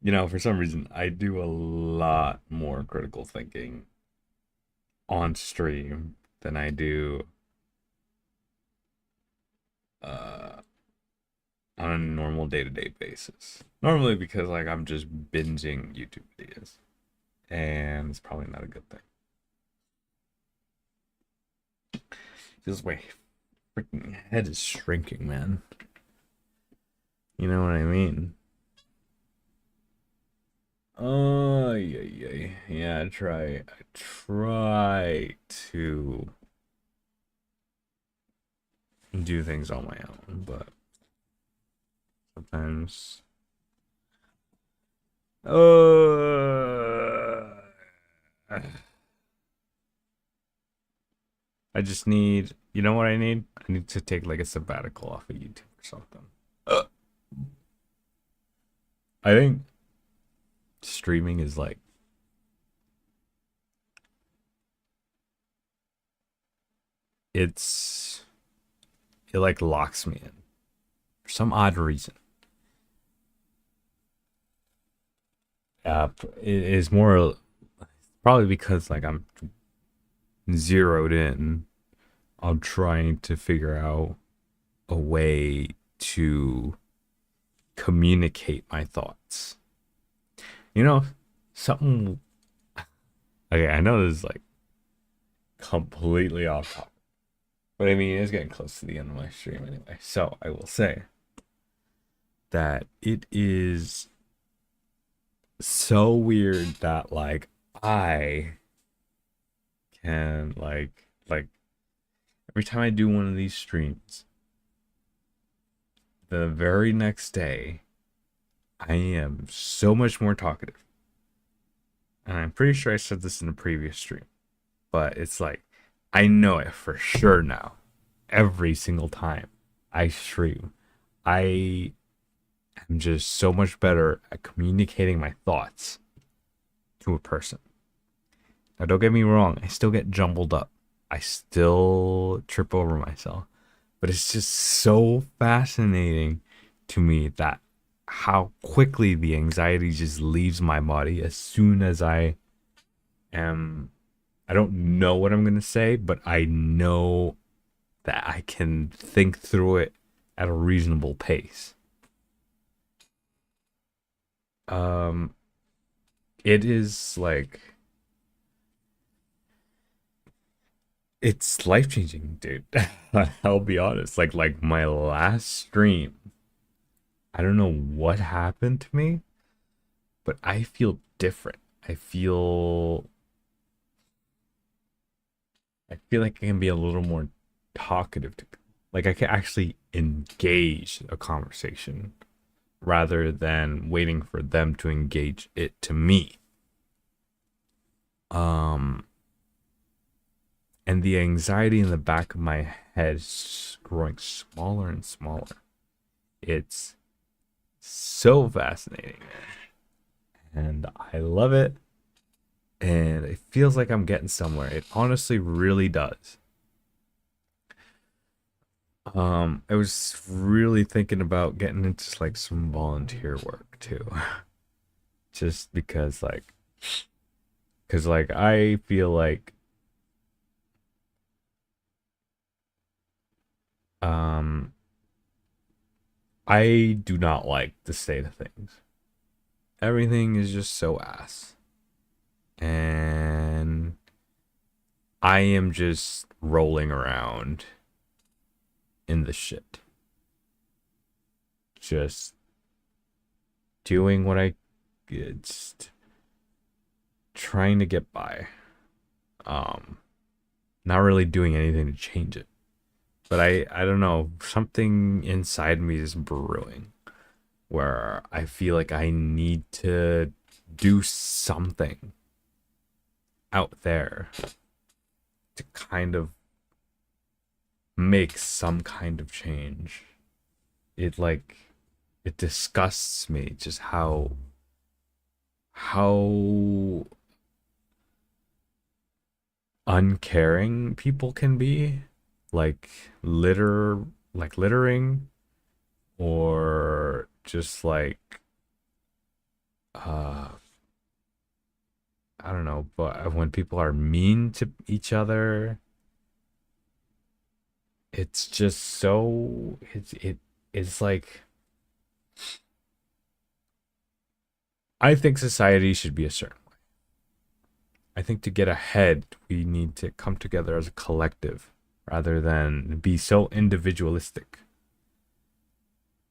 You know, for some reason, I do a lot more critical thinking on stream than I do on a normal day-to-day basis. Normally because like I'm just binging YouTube videos, and it's probably not a good thing. Feels my freaking head is shrinking, man. You know what I mean? Oh, yeah. I try to do things on my own, but sometimes, I just need, you know what I need? I need to take like a sabbatical off of YouTube or something. I think streaming is like, it like locks me in for some odd reason. It is more probably because like I'm zeroed in on trying to figure out a way to communicate my thoughts. You know, something. Okay, I know this is like completely off topic, but I mean, it's getting close to the end of my stream anyway. So I will say that it is so weird that like I can like every time I do one of these streams, the very next day I am so much more talkative. And I'm pretty sure I said this in a previous stream, but it's like I know it for sure now. Every single time I stream, I am just so much better at communicating my thoughts to a person. Now, don't get me wrong, I still get jumbled up. I still trip over myself. But it's just so fascinating to me that how quickly the anxiety just leaves my body as soon as I don't know what I'm going to say, but I know that I can think through it at a reasonable pace. It is like, it's life changing, dude. I'll be honest. Like my last stream, I don't know what happened to me, but I feel different. I feel like I can be a little more talkative to, like I can actually engage a conversation rather than waiting for them to engage it to me. And the anxiety in the back of my head is growing smaller and smaller. It's so fascinating, man. And I love it. And it feels like I'm getting somewhere. It honestly really does. I was really thinking about getting into like some volunteer work too. Just because like I feel like I do not like the state of things. Everything is just so ass. And I am just rolling around in the shit. Just doing what just trying to get by. Not really doing anything to change it. But I don't know, something inside me is brewing where I feel like I need to do something out there to kind of make some kind of change. It disgusts me just how uncaring people can be, like littering, or just like I don't know, but when people are mean to each other, it's just so it's like I think society should be a certain way. I think to get ahead, we need to come together as a collective rather than be so individualistic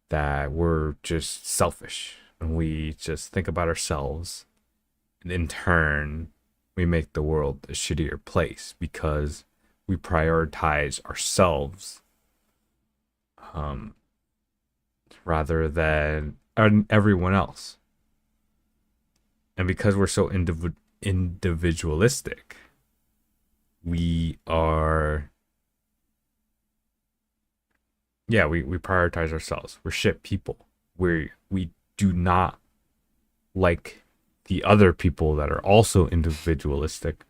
that we're just selfish and we just think about ourselves. And in turn, we make the world a shittier place because we prioritize ourselves rather than everyone else. And because we're so individualistic, we are, yeah, we prioritize ourselves. We're shit people. We do not like the other people that are also individualistic,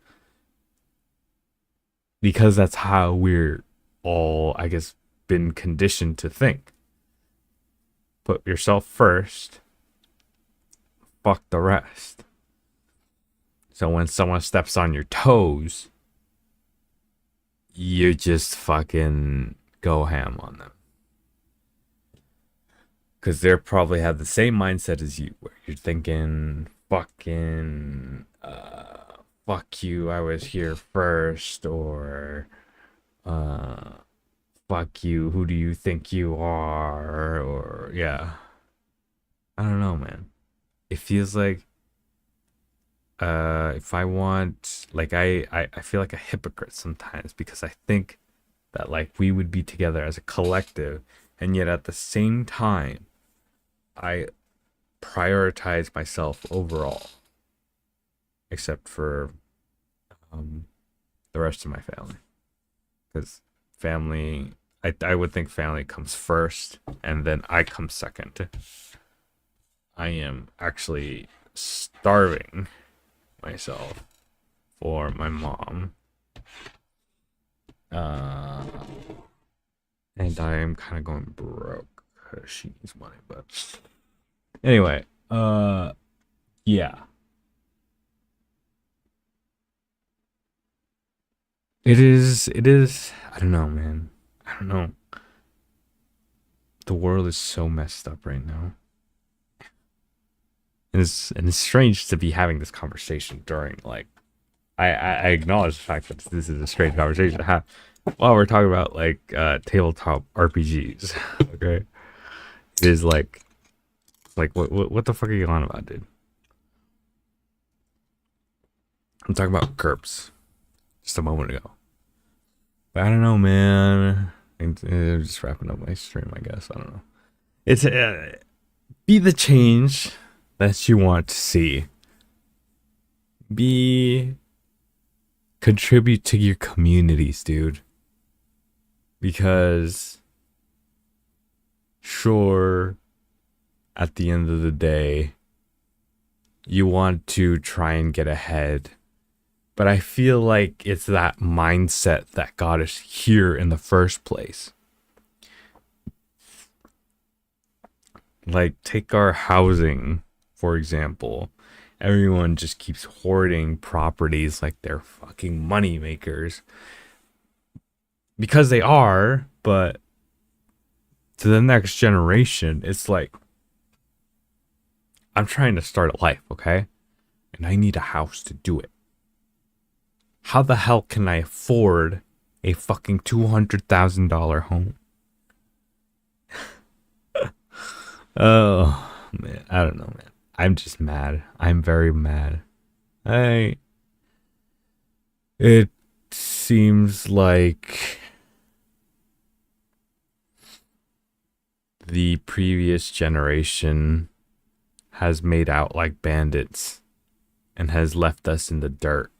because that's how we're all, I guess, been conditioned to think. Put yourself first, fuck the rest. So when someone steps on your toes, you just fucking go ham on them. Because they probably have the same mindset as you, where you're thinking, fucking, fuck you, I was here first, or, fuck you, who do you think you are, or, yeah. I don't know, man. It feels like, if I want, like, I feel like a hypocrite sometimes, because I think that, like, we would be together as a collective, and yet at the same time, I prioritize myself overall, except for the rest of my family, because family, I would think family comes first and then I come second. I am actually starving myself for my mom, and I am kind of going broke because she needs money. But anyway, yeah, it is I don't know, man. I don't know. The world is so messed up right now. And it's strange to be having this conversation during like I acknowledge the fact that this is a strange conversation to have while we're talking about like tabletop RPGs. Okay, it is like what the fuck are you on about, dude? I'm talking about GURPS just a moment ago. But I don't know, man. I'm just wrapping up my stream, I guess. I don't know. It's be the change that you want to see. Contribute to your communities, dude. Because sure, at the end of the day, you want to try and get ahead. But I feel like it's that mindset that got us here in the first place. Like, take our housing, for example. Everyone just keeps hoarding properties like they're fucking money makers. Because they are, but to the next generation, it's like, I'm trying to start a life, okay? And I need a house to do it. How the hell can I afford a fucking $200,000 home? Oh, man. I don't know, man. I'm just mad. I'm very mad. It seems like the previous generation has made out like bandits and has left us in the dirt.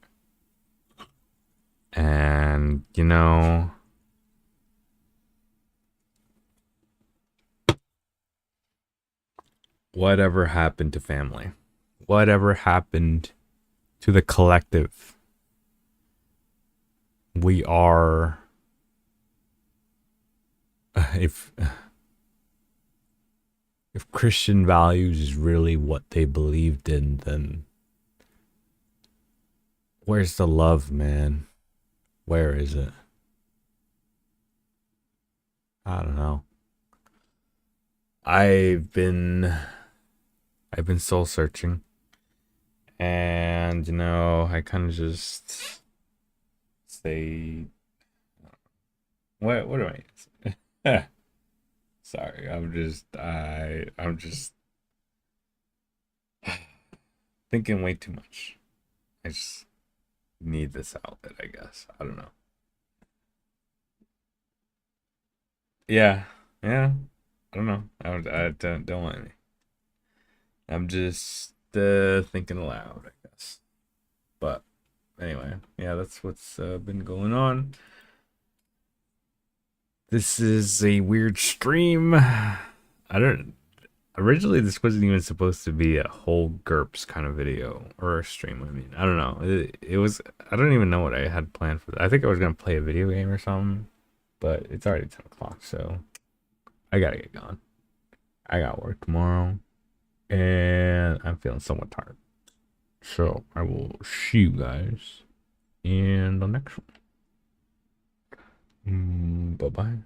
And, you know, whatever happened to family? Whatever happened to the collective? We are, if Christian values is really what they believed in, then where's the love, man? Where is it? I don't know. I've been soul searching, and you know, I kind of just say, what do I say? Sorry, I'm just thinking way too much. I just need this outlet, I guess. I don't know. Yeah. I don't know. I don't mind me. I'm just thinking aloud, I guess. But anyway, yeah, that's what's been going on. This is a weird stream. Originally this wasn't even supposed to be a whole GURPS kind of video or a stream. I mean, I don't know. It was, I don't even know what I had planned for that. I think I was gonna play a video game or something, but it's already 10 o'clock, so I gotta get going. I got work tomorrow, and I'm feeling somewhat tired. So I will see you guys in the next one. Bye-bye.